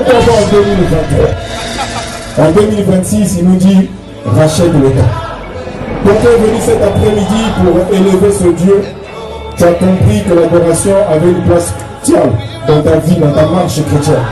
encore en 2023. En 2026, il nous dit rachète l'État. Donc tu es venu cet après-midi pour élever ce Dieu. Tu as compris que l'adoration avait une place cruciale dans ta vie, dans ta marche chrétienne.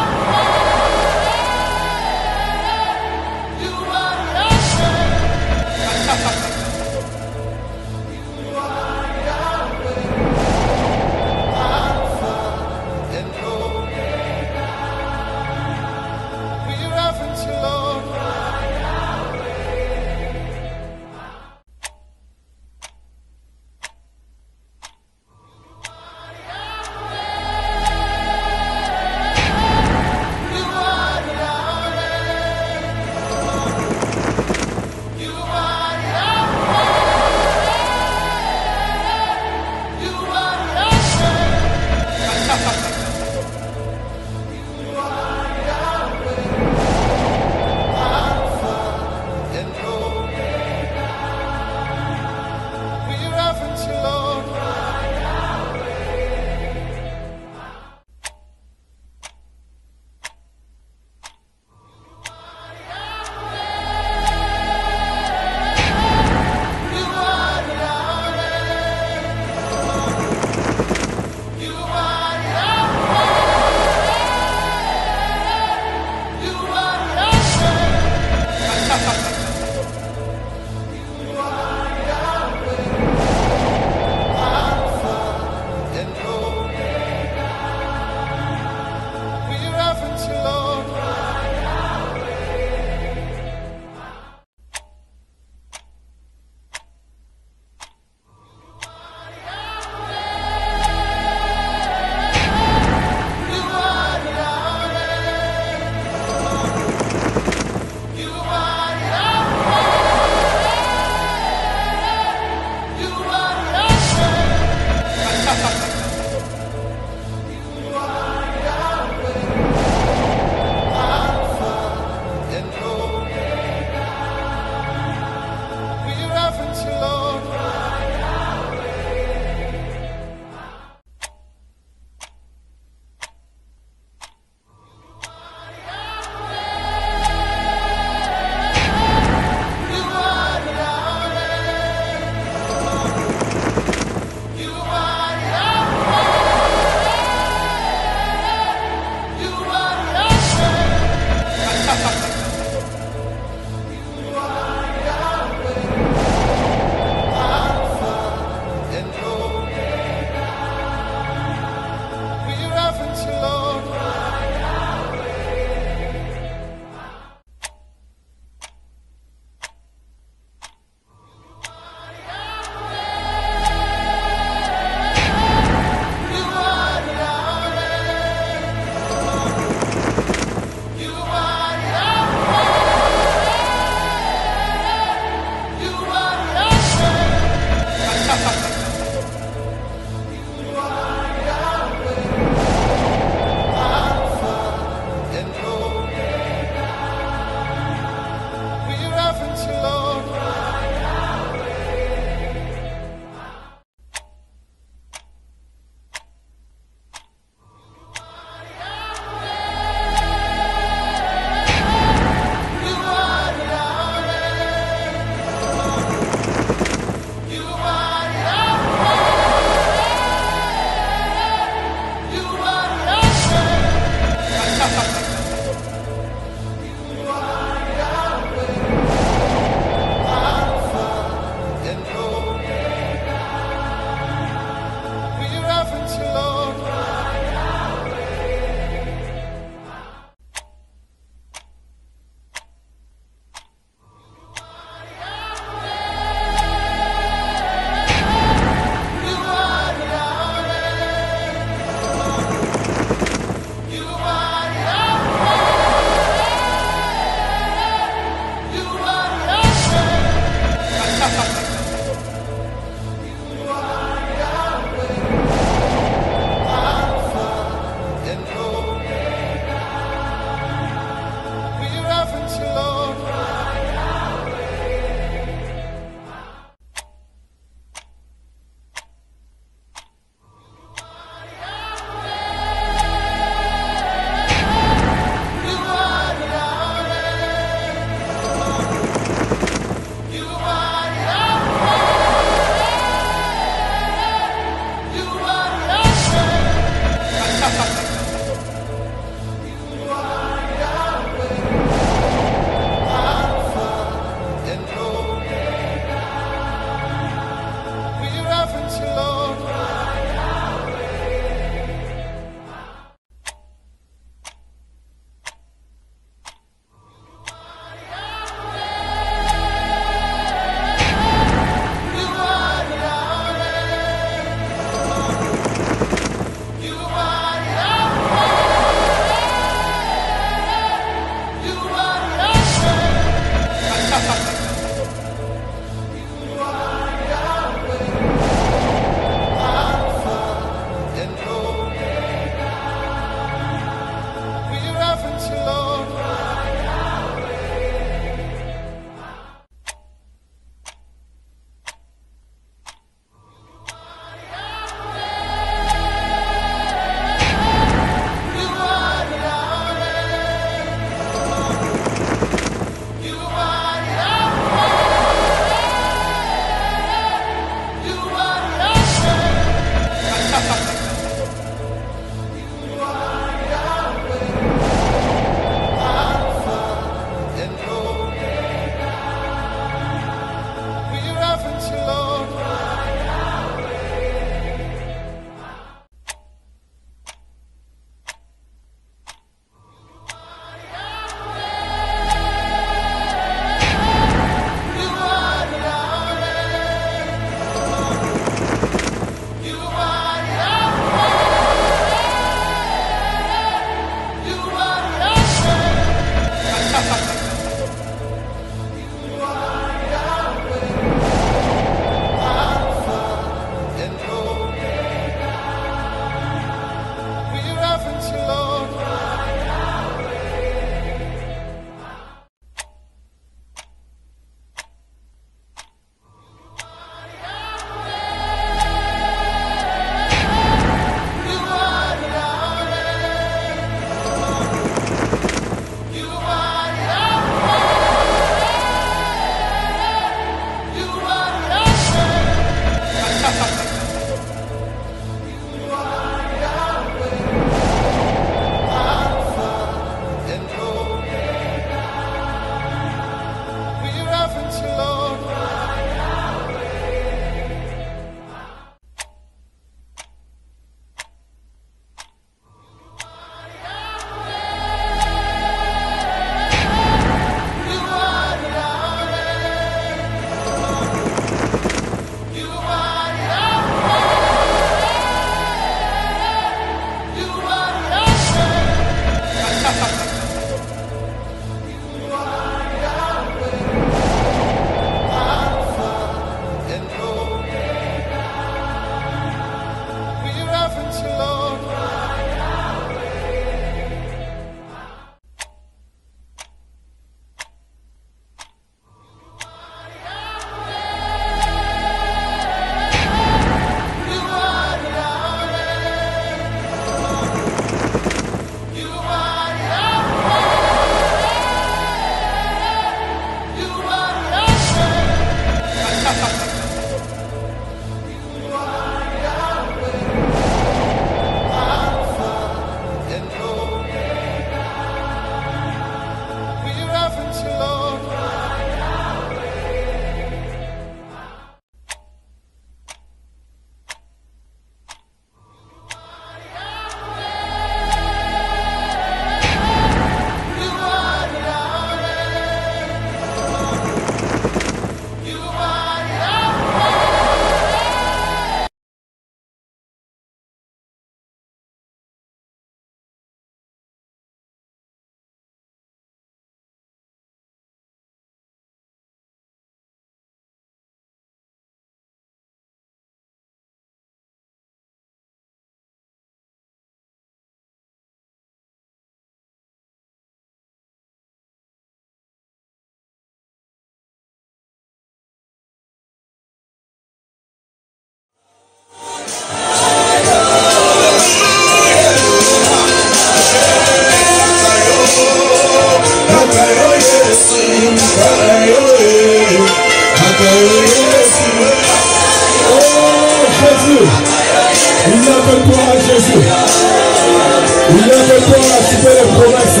Il y a de toi la cité des promesses.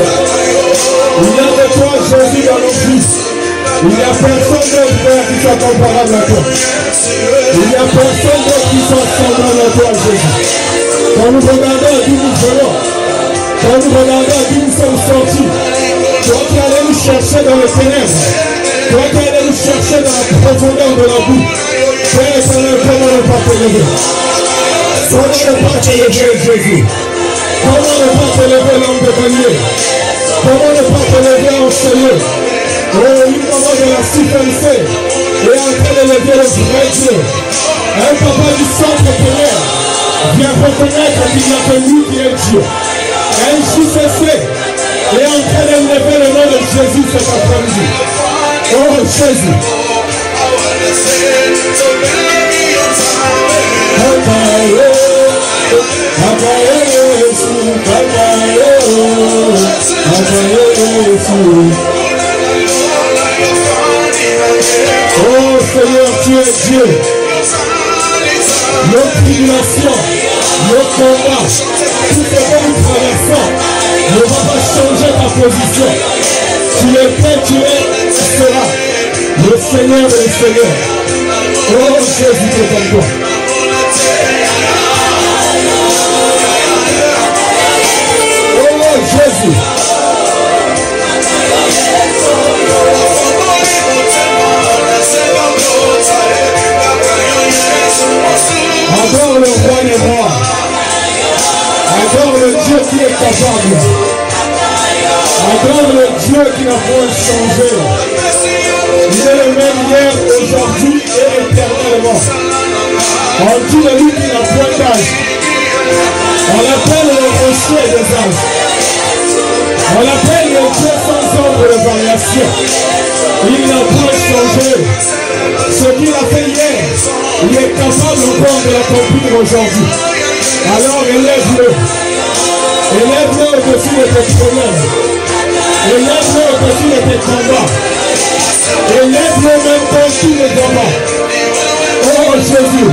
Il y a de toi Jésus dans nos vies. Il n'y a personne d'autre, Père, qui soit comparable à toi. Il n'y a personne d'autre qui soit semblable à toi, Jésus. Quand nous regardons d'où nous venons, quand nous regardons d'où nous sommes sortis, toi qui allais nous chercher dans les ténèbres, toi qui allais nous chercher dans la profondeur de la boue, Père éternel, comment ne pas te lever? Comment ne pas te lever, Jésus? Comment ne pas te lever, l'homme de Dieu? Comment ne pas te lever en ce lieu? Oh, une maman de la citoyenneté est en train de lever le vrai Dieu. Un papa du centre-preneur vient reconnaître qu'il n'y a que lui qui est Dieu. Un JCC est en train de lever le nom de Jésus cet après-midi. Oh Jésus. Oh Seigneur, tu es Dieu. Nos tribulations, nos combats, tout ce que nous traversons ne va pas changer ta position. Tu étais, tu es, tu seras le Seigneur et le Seigneur. Oh Jésus, c'est comme toi. Oh Jésus. Adore le roi des rois. Adore le Dieu qui est capable. Adore le Dieu qui n'a point changé. Il est le même hier, aujourd'hui et éternellement. On dit de lui qu'il n'a point d'âge. On l'appelle le rocher des âges. On l'appelle le Dieu sans ombre de variation. Il n'a point changé. Ce qu'il a fait hier, il est capable encore de l'accomplir aujourd'hui. Alors élève-le. Élève-le au-dessus de tes problèmes. Élève-le au-dessus de tes combats. Élève-le même quand tu ne vois pas. Oh Jésus.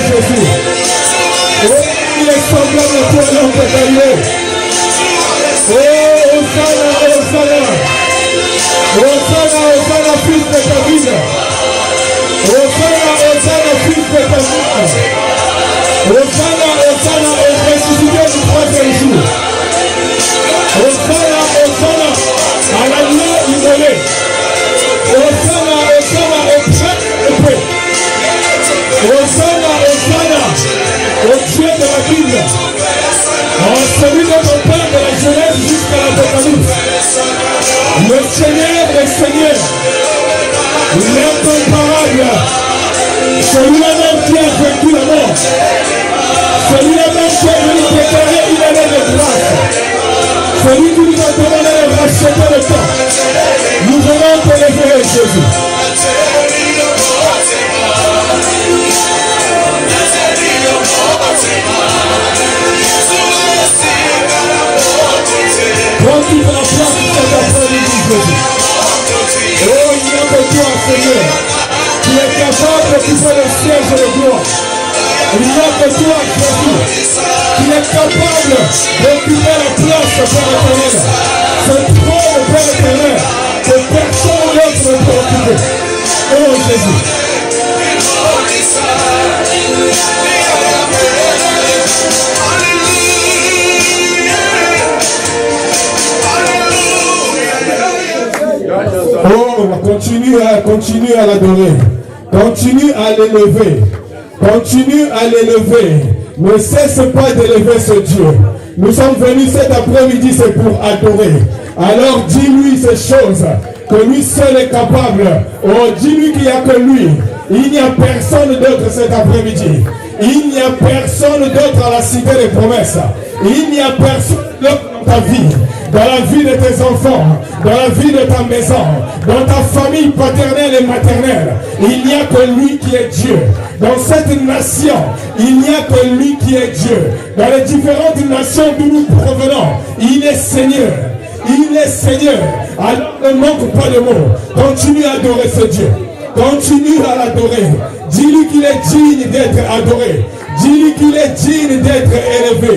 Jésus. Oh, il est semblable à toi, l'homme de Dieu. Dieu. Oh, Hosanna, Hosanna. Hosanna, Hosanna, fils de David. Hosanna, Hosanna, fils de David. Hosanna, Hosanna, au ressuscité du troisième jour. Hosanna, Hosanna, à l'agneau immolé. Hosanna, Hosanna, au prêtre épais. Hosanna, Hosanna, au Dieu de la Bible. En celui de mon Père de la Genèse jusqu'à l'Apocalypse. Le Seigneur des Seigneurs. L'incomparable. Celui-là même qui a vaincu la mort. Celui-là même qui est venu préparer une année de grâce. Celui qui nous a demandé de racheter le temps. Nous allons te lever, Jésus. Prends toute la place de cet après-midi, Jésus. Oh, il n'y a que toi, Seigneur, qui est capable d'occuper le siège de gloire. Il n'y a que toi, Jésus, qui est capable d'occuper la place de Père éternel. Ce trône de Père éternel, que personne d'autre ne peut occuper. Oh, Jésus. Oh, continue à l'adorer. Continue à l'élever. Continue à l'élever. Ne cesse pas d'élever ce Dieu. Nous sommes venus cet après-midi, c'est pour adorer. Alors dis-lui ces choses, que lui seul est capable. Oh, dis-lui qu'il n'y a que lui. Il n'y a personne d'autre cet après-midi. Il n'y a personne d'autre à la cité des promesses. Il n'y a personne d'autre dans ta vie, dans la vie de tes enfants, dans la vie de ta maison, dans ta famille paternelle et maternelle. Il n'y a que lui qui est Dieu. Dans cette nation, il n'y a que lui qui est Dieu. Dans les différentes nations d'où nous provenons, il est Seigneur. Il est Seigneur. Alors ne manque pas de mots. Continue à adorer ce Dieu. Continue à l'adorer. Dis-lui qu'il est digne d'être adoré. Dis-lui qu'il est digne d'être élevé.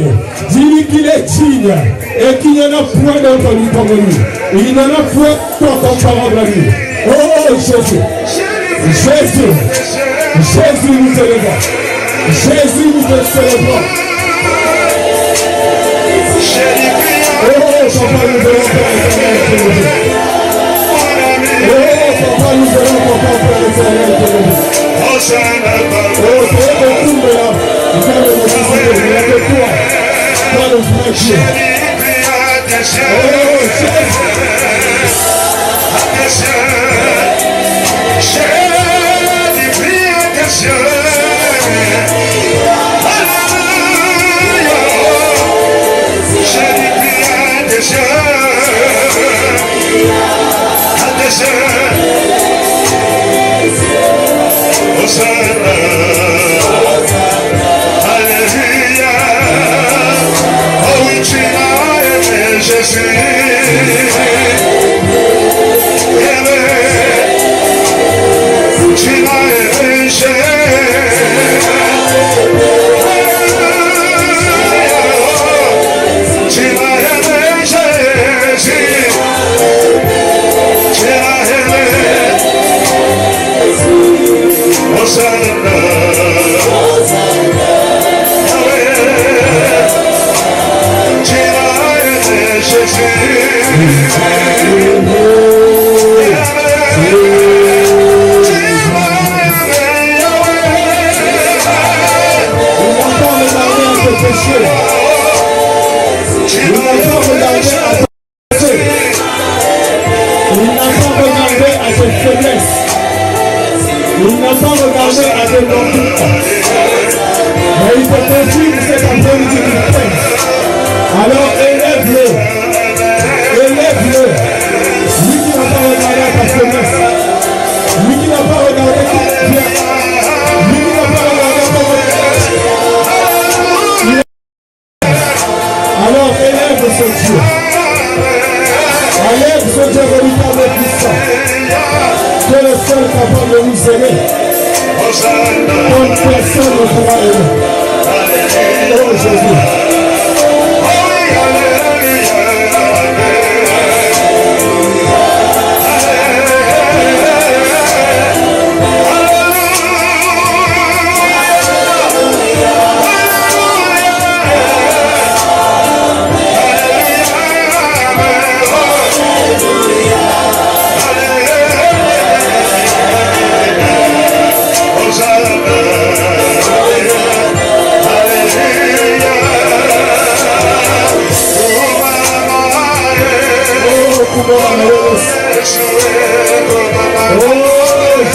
Dis-lui qu'il est digne et qu'il n'y en a point d'autre lui comme lui. Il n'y en a point d'autre comparable à lui. Oh Jésus. Jésus. Jésus nous élève. Jésus nous célèbre. Oh papa nous allons faire l'éternel. Oh papa nous allons faire l'éternel. Oh, c'est le tour de là. Vous avez le nécessité, il n'y a que toi. Toi le vrai Dieu. Oh, Jésus.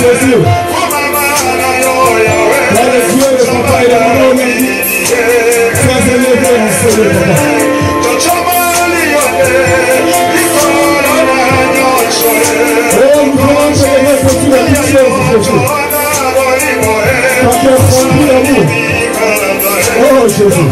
Jésus. Dans les yeux de papa et de maman, on a dit, sois élevé en Seigneur, papa. Oh, nous voulons te lever pour toutes les choses, Jésus. Quand tu as rempli l'amour. Oh, Jésus.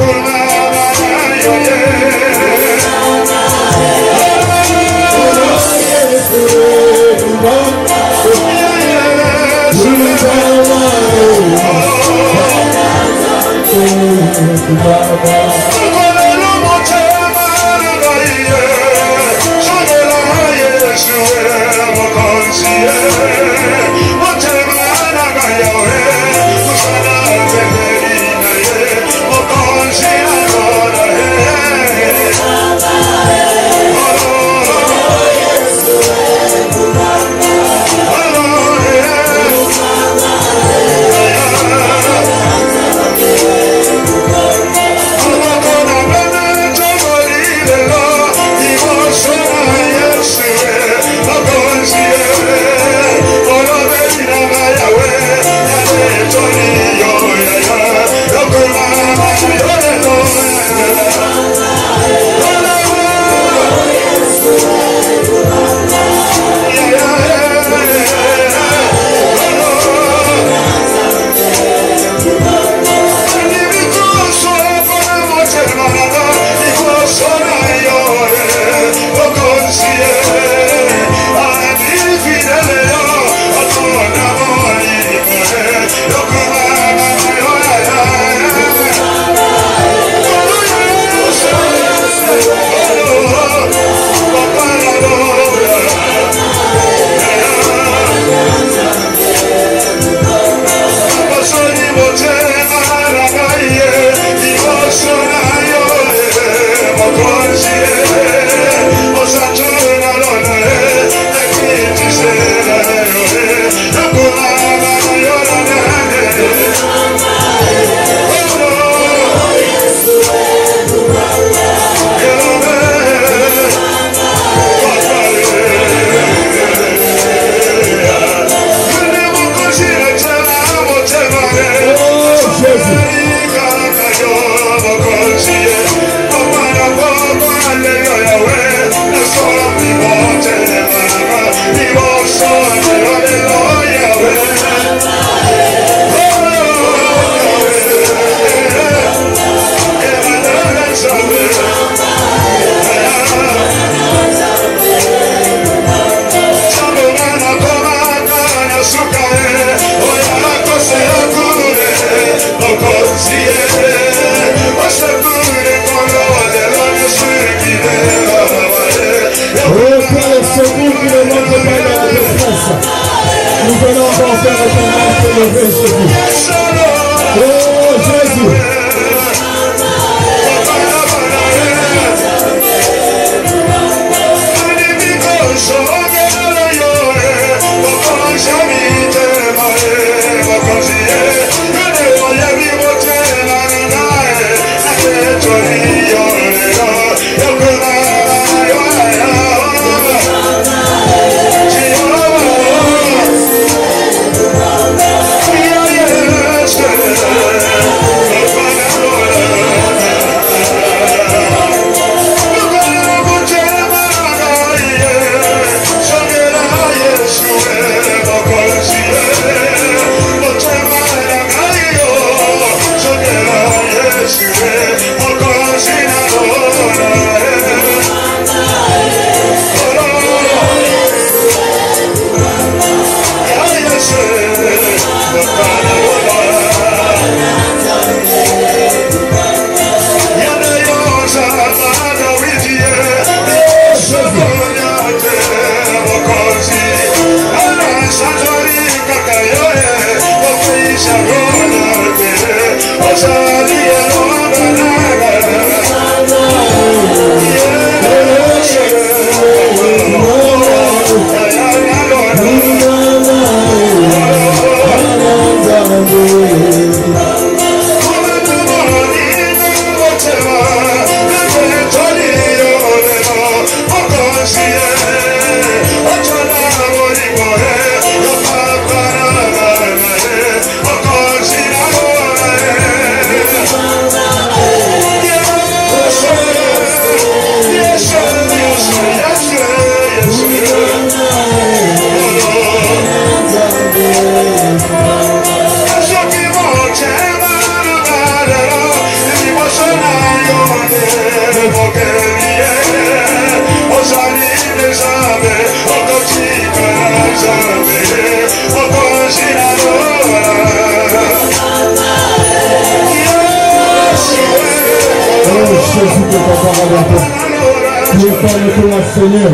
comme toi, Seigneur.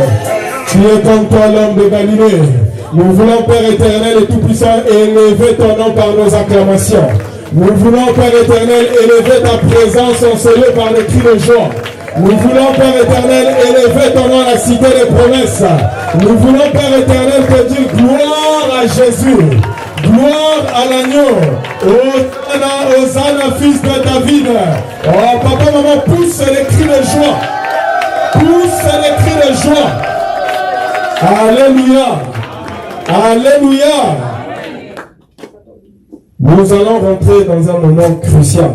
Tu es comme toi, l'homme de Galilée. Nous voulons, Père éternel et tout-puissant, élever ton nom par nos acclamations. Nous voulons, Père éternel, élever ta présence ensoleillée par les cris de joie. Nous voulons, Père éternel, élever ton nom à la cité des promesses. Nous voulons, Père éternel, te dire gloire à Jésus. Gloire à l'agneau. Hosanna, fils de David. Oh, papa, maman, pousse les cris de joie. Pousse les cris de joie. Alléluia. Alléluia. Nous allons rentrer dans un moment crucial.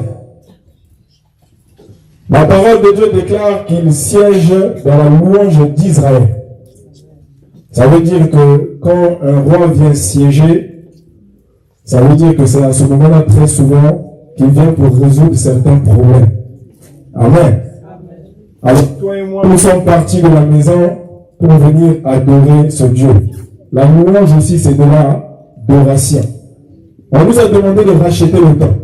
La parole de Dieu déclare qu'il siège dans la louange d'Israël. Ça veut dire que quand un roi vient siéger, ça veut dire que c'est à ce moment-là très souvent qu'il vient pour résoudre certains problèmes. Amen. Alors toi et moi, nous sommes partis de la maison pour venir adorer ce Dieu. La louange aussi, c'est de l'adoration. On nous a demandé de racheter le temps.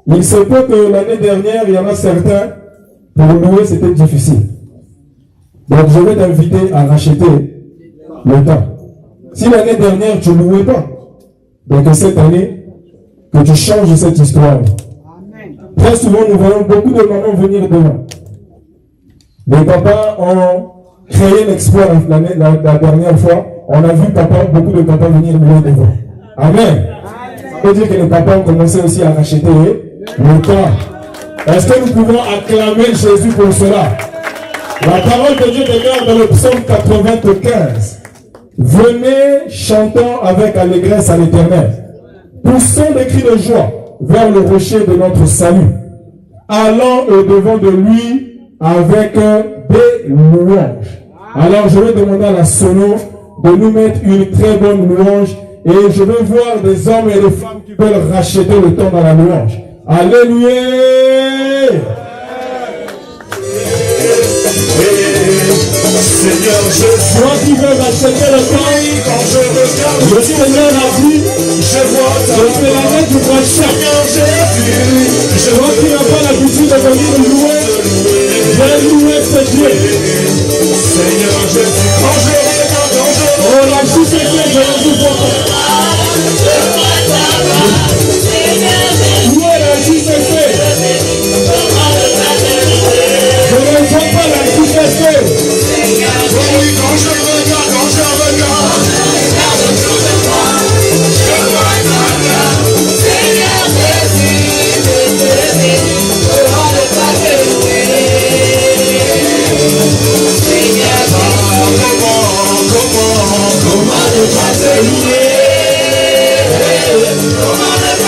Il se peut que l'année dernière, il y en a certains, pour louer, c'était difficile. Donc, je vais t'inviter à racheter le temps. Si l'année dernière, tu ne louais pas, donc cette année, que tu changes cette histoire. Très souvent, nous voyons beaucoup de mamans venir devant. Les papas ont créé l'exploit la dernière fois. On a vu beaucoup de papas venir louer devant. Amen. Ça veut dire que les papas ont commencé aussi à racheter le temps. Est-ce que nous pouvons acclamer Jésus pour cela? La parole de Dieu déclare dans le psaume 95. Venez, chantons avec allégresse à l'Éternel. Poussons des cris de joie vers le rocher de notre salut. Allons au-devant de lui avec des louanges. Alors je vais demander à la sono de nous mettre une très bonne louange et je veux voir des hommes et des femmes qui veulent racheter le temps dans la louange. Alléluia! Seigneur Jésus, toi qui veux racheter le temps, quand je regarde, le Seigneur a dit, je vois ta je suis l'année du prochain. Seigneur Jésus, Toi qui n'as pas l'habitude de venir louer, viens louer ce Dieu. Seigneur Jésus, quand je regarde, Oh, la joue c'est que je ne vous vois pas. Louer la joue c'est fait. Je ne vois pas la joue c'est fait. oui, quand je regarde, je vois ta gloire. Seigneur Jésus, je ne pas te louer. Seigneur, comment ne pas te louer? Comment ne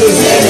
Yes.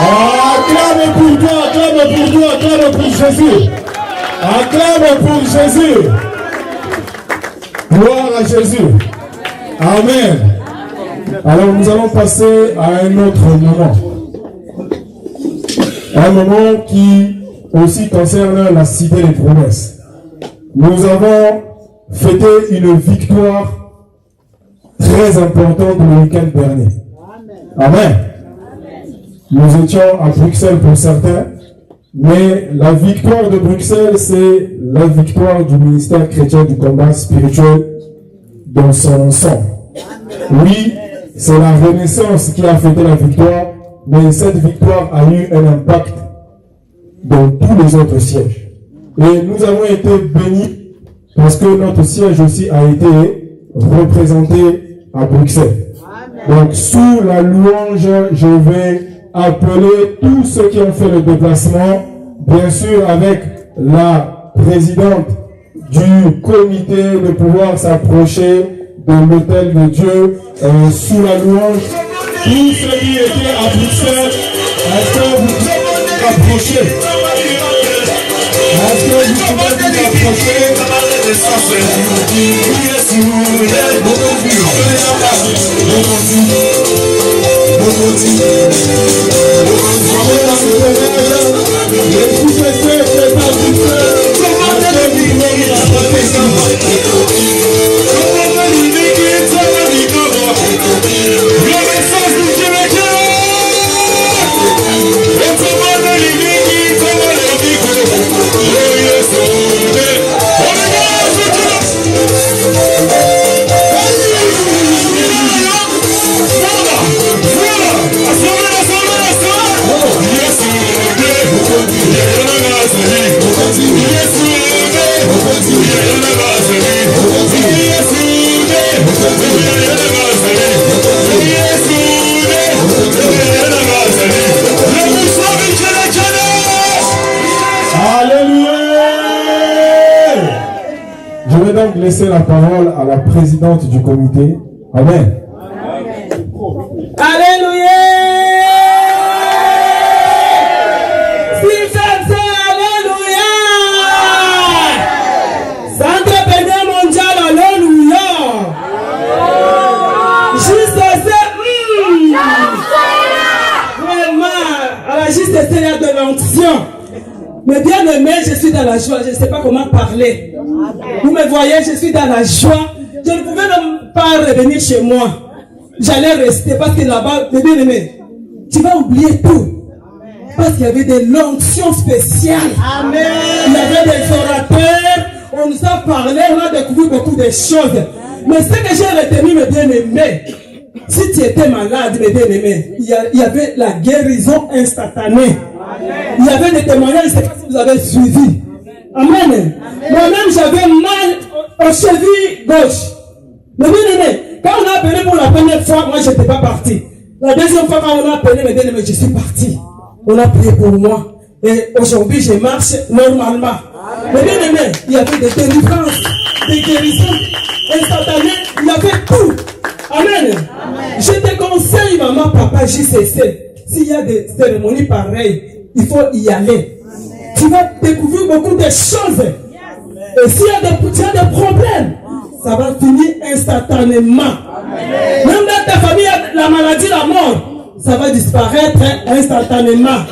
Acclame pour toi, acclame pour toi, acclame pour Jésus. Acclame pour Jésus. Gloire à Jésus. Amen. Alors nous allons passer à un autre moment. Un moment qui aussi concerne la cité des promesses. Nous avons fêté une victoire très importante le week-end dernier. Amen. Nous étions à Bruxelles pour certains, mais la victoire de Bruxelles, c'est la victoire du ministère chrétien du combat spirituel dans son ensemble. Oui, c'est la Renaissance qui a fêté la victoire, mais cette victoire a eu un impact dans tous les autres sièges. Et nous avons été bénis parce que notre siège aussi a été représenté à Bruxelles. Donc, sous la louange, je vais appeler tous ceux qui ont fait le déplacement, bien sûr avec la présidente du comité, de pouvoir s'approcher de l'autel de Dieu sous la louange. Tous ceux qui étaient à Bruxelles, est-ce que vous pouvez approcher? Est-ce que vous pouvez vous approcher? Je vais donc laisser la parole à la présidente du comité. Amen. Alléluia. Alléluia. Centre Bénin mondial, alléluia. Juste vraiment, à la juste il y a de l'onction. Mais bien aimé, je suis dans la joie. Je ne sais pas comment parler. Vous me voyez, je suis dans la joie. Je ne pouvais même pas revenir chez moi. J'allais rester parce que là-bas, bien aimé, tu vas oublier tout. Parce qu'il y avait des l'onction spéciale. Amen. Il y avait des orateurs. on nous a parlé, on a découvert beaucoup de choses. Mais ce que j'ai retenu, mes bien-aimés, si tu étais malade, mes bien-aimés, il y avait la guérison instantanée. Il y avait des témoignages, je ne sais pas si vous avez suivi. Amen. Moi-même, j'avais mal aux chevilles gauche. Mais bien-aimés, quand on a appelé pour la première fois, moi, je n'étais pas parti. La deuxième fois, quand on a appelé, mes bien-aimés, je suis parti. On a prié pour moi. Et aujourd'hui, je marche normalement. Mais bien aimé, il y avait des délivrances, des guérisons instantanées, il y avait tout. Amen. Je te conseille, maman, papa, JCC, s'il y a des cérémonies pareilles, il faut y aller. Tu vas découvrir beaucoup de choses. Et s'il y a des problèmes, ça va finir instantanément. Même dans ta famille, la maladie, la mort, ça va disparaître instantanément.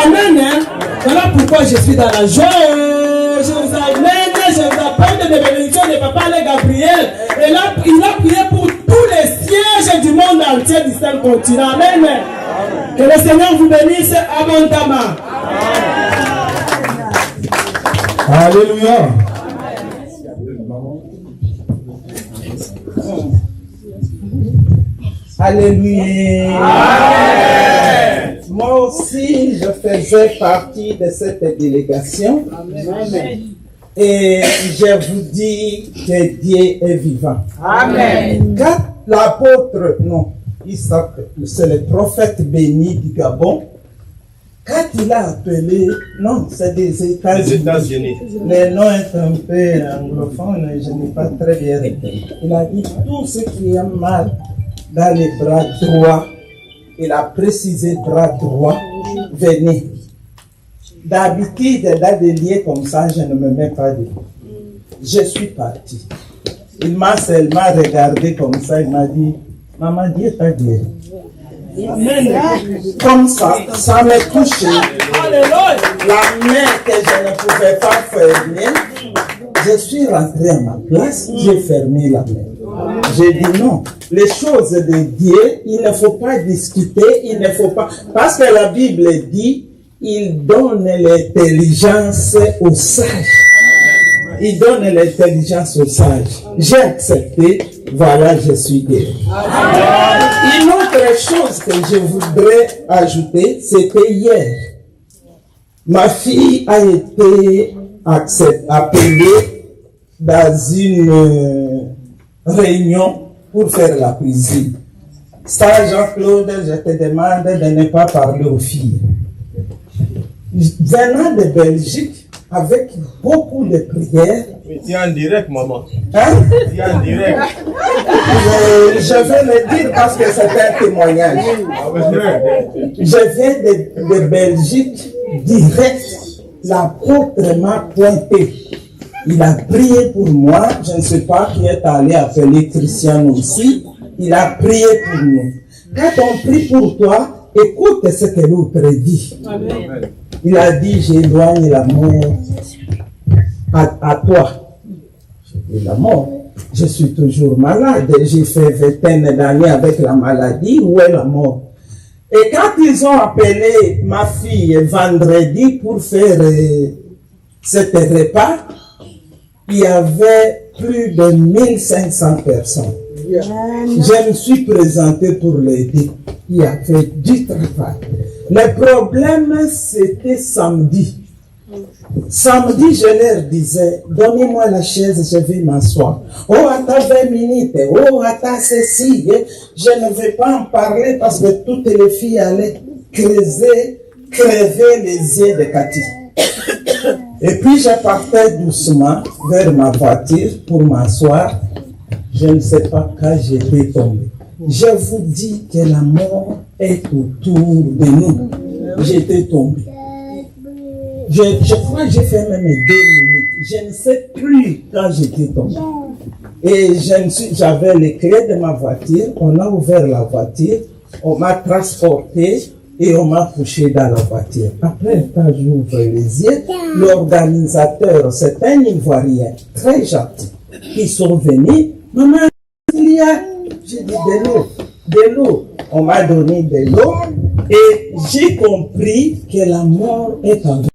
Amen. Voilà pourquoi je suis dans la joie. Je vous amène, je vous apporte des bénédictions de Papa le Gabriel. Et là, il a prié pour tous les sièges du monde entier du Saint-Continent. Amen. Que le Seigneur vous bénisse abondamment. Alléluia. Alléluia. Amen. Moi aussi, je faisais partie de cette délégation. Amen. Et je vous dis que Dieu est vivant. Amen. Quand l'apôtre, non, Isaac, c'est le prophète béni du Gabon, quand il a appelé, non, c'est des États-Unis. Le nom est un peu anglophone, je n'ai pas très bien retenu. Il a dit tout ce qui est mal dans les bras droits, il a précisé bras droit, venez. D'habitude, dans des lieux comme ça, je ne me mets pas debout. Je suis parti. Il m'a seulement regardé comme ça, il m'a dit, maman, Dieu t'a guéri. Comme ça, ça m'a touché. La main que je ne pouvais pas fermer, je suis rentré à ma place, j'ai fermé la main. J'ai dit non, les choses de Dieu, il ne faut pas discuter, il ne faut pas... Parce que la Bible dit, il donne l'intelligence aux sages. Il donne l'intelligence aux sages. J'ai accepté, voilà, je suis guéri. Une autre chose que je voudrais ajouter, c'est que hier, ma fille a été appelée dans une réunion pour faire la cuisine. Ça, Jean-Claude, je te demande de ne pas parler aux filles. Venant de Belgique, avec beaucoup de prières. Mais tu es en direct, maman. Hein? Tu es en direct. Je vais le dire parce que c'est un témoignage. Je viens de Belgique direct. L'apôtre m'a pointé. Il a prié pour moi. Je ne sais pas qui est allé appeler Christian aussi. Il a prié pour nous. Quand on prie pour toi, écoute ce que l'autre dit. Amen. Il a dit, j'éloigne la mort à toi. J'ai dit, la mort, je suis toujours malade. J'ai fait 21 années avec la maladie. Où est la mort? Et quand ils ont appelé ma fille vendredi pour faire cet repas, il y avait plus de 1500 personnes. Je me suis présenté pour l'aider. Il a fait du travail. Le problème, c'était samedi. Samedi, je leur disais, donnez-moi la chaise, je vais m'asseoir. Oh, attends 20 minutes. Oh, attends ceci. Je ne vais pas en parler parce que toutes les filles allaient crever les yeux de Cathy. Et puis, je partais doucement vers ma voiture pour m'asseoir. Je ne sais pas quand j'étais tombé. Je vous dis que la mort est autour de nous. J'étais tombé. Je crois que j'ai fait même 2 minutes. Je ne sais plus quand j'étais tombé. Et j'avais les clés de ma voiture. On a ouvert la voiture. On m'a transporté et on m'a couché dans la voiture. Après, quand j'ouvre les yeux, l'organisateur, c'est un Ivoirien très gentil. Ils sont venus. Maman, il y a, j'ai dit de l'eau. On m'a donné de l'eau et j'ai compris que la mort est en vie.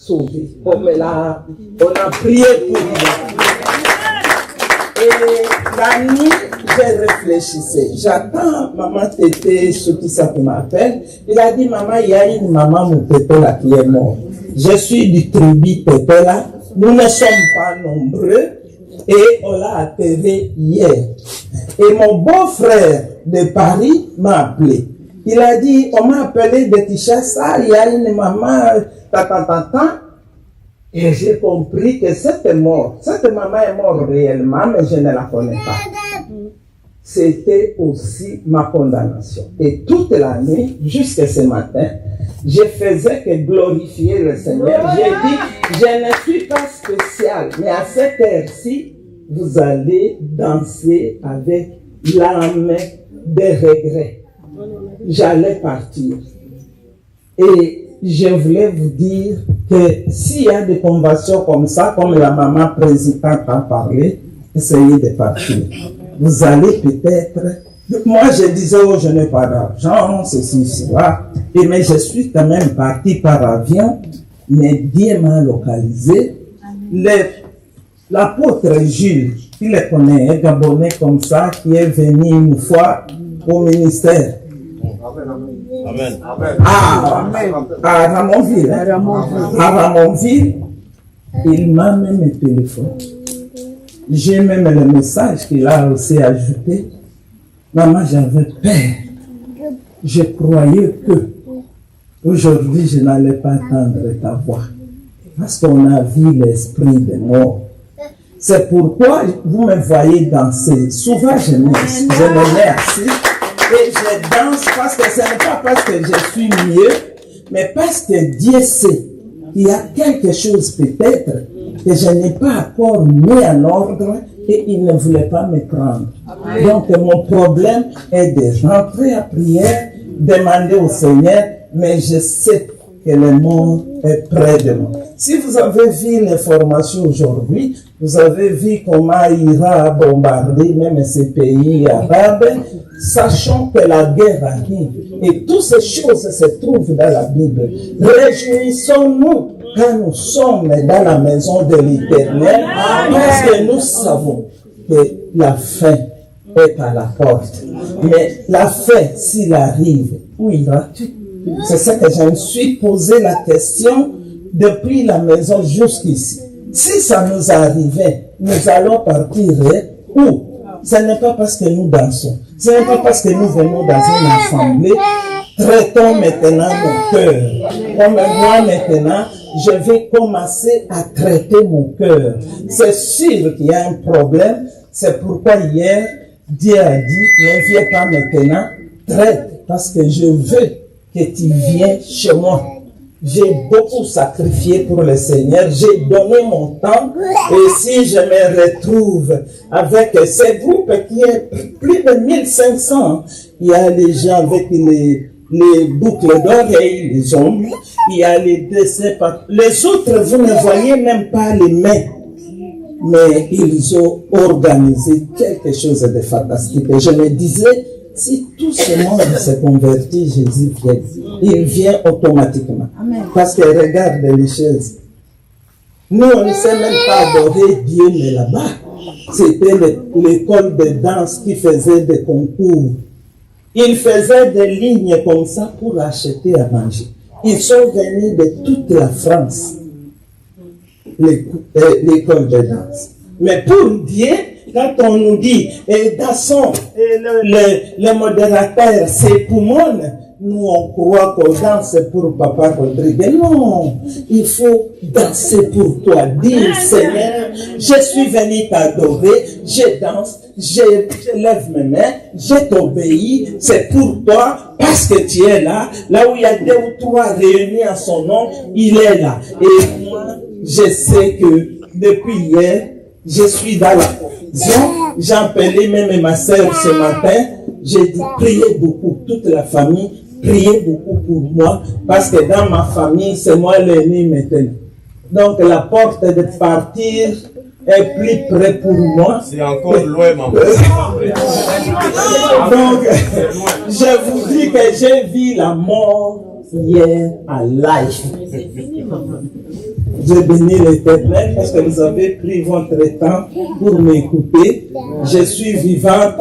sauvé. Comme là, on a prié pour lui. Et la nuit, j'ai réfléchissé. J'attends maman Tété, ce qui ça m'appelle. Il a dit, maman, il y a une maman, mon Tété là, qui est mort. Je suis du tribu Tété là. Nous ne sommes pas nombreux. Et on l'a atterré hier. Et mon beau-frère de Paris m'a appelé. Il a dit, on m'a appelé de Kinshasa, il y a une maman, Et j'ai compris que cette maman est morte réellement, mais je ne la connais pas. C'était aussi ma condamnation. Et toute la nuit, jusqu'à ce matin, je faisais que glorifier le Seigneur. J'ai dit, je ne suis pas spécial, mais à cette heure-ci, vous allez danser avec l'âme des regrets. J'allais partir. Et je voulais vous dire que s'il y a des conventions comme ça, comme la maman présidente a parlé, essayez de partir. Vous allez peut-être... Moi, je disais, oh, je n'ai pas d'argent, ceci, cela. Et mais je suis quand même parti par avion, mais Dieu m'a localisé. L'apôtre Jules, qui le connaît, un Gabonais comme ça, qui est venu une fois au ministère. Amen. À Ramonville. À Ramonville, il m'a même téléphoné. J'ai même le message qu'il a aussi ajouté. Maman, j'avais peur. Je croyais que aujourd'hui, je n'allais pas entendre ta voix. Parce qu'on a vu l'esprit de mort. C'est pourquoi vous me voyez danser. Souvent, je me mets assis et je danse parce que ce n'est pas parce que je suis mieux, mais parce que Dieu sait qu'il y a quelque chose peut-être que je n'ai pas encore mis en ordre et il ne voulait pas me prendre. Donc, mon problème est de rentrer à prière, demander au Seigneur, mais je sais que le monde est près de moi. Si vous avez vu l'information aujourd'hui, vous avez vu comment Iran a bombardé même ces pays arabes, sachant que la guerre arrive. Et toutes ces choses se trouvent dans la Bible. Réjouissons-nous quand nous sommes dans la maison de l'Éternel, parce que nous savons que la fin est à la porte. Mais la fin, s'il arrive, où ira-tu? C'est ça que je me suis posé la question depuis la maison jusqu'ici. Si ça nous arrivait, nous allons partir où? Ce n'est pas parce que nous dansons. Ce n'est pas parce que nous venons dans une assemblée. Traitons maintenant mon cœur. Comme moi maintenant, je vais commencer à traiter mon cœur. C'est sûr qu'il y a un problème. C'est pourquoi hier, Dieu a dit, ne viens pas maintenant, traite, parce que je veux que tu viennes chez moi. J'ai beaucoup sacrifié pour le Seigneur, j'ai donné mon temps, et si je me retrouve avec ces groupes qui est plus de 1500, il y a les gens avec les boucles d'oreilles, les ongles, il y a les dessins, les autres vous ne voyez même pas les mains, mais ils ont organisé quelque chose de fantastique. Et je me disais, si tout ce monde se convertit, Jésus vient. Il vient automatiquement. Amen. Parce que regarde les choses. Nous, on ne sait même pas adorer Dieu, mais là-bas, c'était l'école de danse qui faisait des concours. Ils faisaient des lignes comme ça pour acheter à manger. Ils sont venus de toute la France, l'école de danse. Mais pour Dieu, quand on nous dit, et dansons, et le modérateur, c'est pour moi, nous on croit qu'on danse pour Papa Rodrigue. Non, il faut danser pour toi. Dire, Seigneur, je suis venu t'adorer, je danse, je lève mes mains, je t'obéis, c'est pour toi, parce que tu es là, là où il y a 2 ou 3 réunis en son nom, il est là. Et moi, je sais que depuis hier, je suis dans la confusion. J'ai appelé même ma sœur ce matin. J'ai dit, priez beaucoup, toute la famille, priez beaucoup pour moi, parce que dans ma famille, c'est moi l'ennemi maintenant. Donc la porte de partir est plus près pour moi. C'est encore loin, maman. Donc, je vous dis que j'ai vu la mort hier à live. Je bénis l'Éternel parce que vous avez pris votre temps pour m'écouter. Je suis vivante,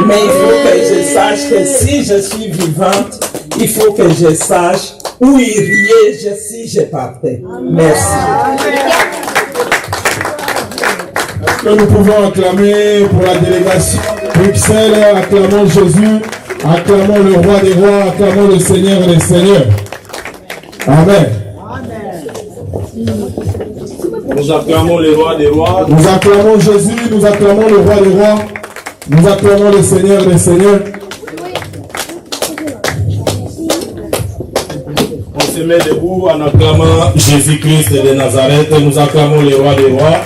mais il faut que je sache que si je suis vivante, il faut que je sache où irais-je si je partais. Merci. Est-ce que nous pouvons acclamer pour la délégation Bruxelles, acclamons Jésus, acclamons le roi des rois, acclamons le Seigneur des seigneurs. Amen. Nous acclamons le roi des rois. Nous acclamons Jésus, nous acclamons le roi des rois, nous acclamons le Seigneur des seigneurs. On se met debout en acclamant Jésus-Christ de Nazareth. Nous acclamons le roi des rois.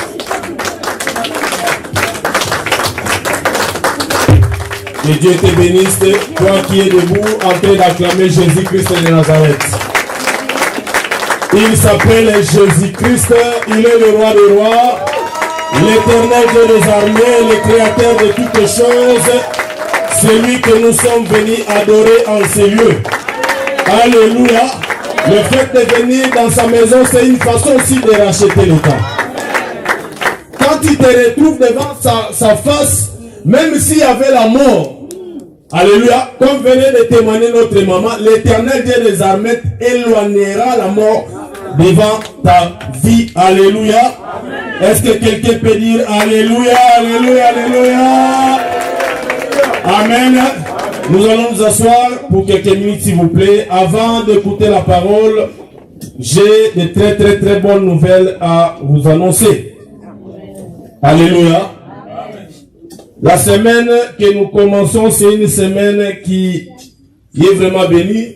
Que Dieu te bénisse, toi qui es debout en train d'acclamer Jésus-Christ de Nazareth. Il s'appelle Jésus-Christ, il est le roi des rois, l'éternel Dieu des armées, le créateur de toutes choses, celui que nous sommes venus adorer en ces lieux. Alléluia. Le fait de venir dans sa maison, c'est une façon aussi de racheter le temps. Quand tu te retrouves devant sa face, même s'il y avait la mort, alléluia, comme venait de témoigner notre maman, l'éternel Dieu des armées éloignera la mort devant ta vie. Alléluia. Est-ce que quelqu'un peut dire Alléluia, Alléluia, Alléluia. Amen. Nous allons nous asseoir pour quelques minutes s'il vous plaît. Avant d'écouter la parole, j'ai de très très très bonnes nouvelles à vous annoncer. Alléluia. La semaine que nous commençons, c'est une semaine qui est vraiment bénie.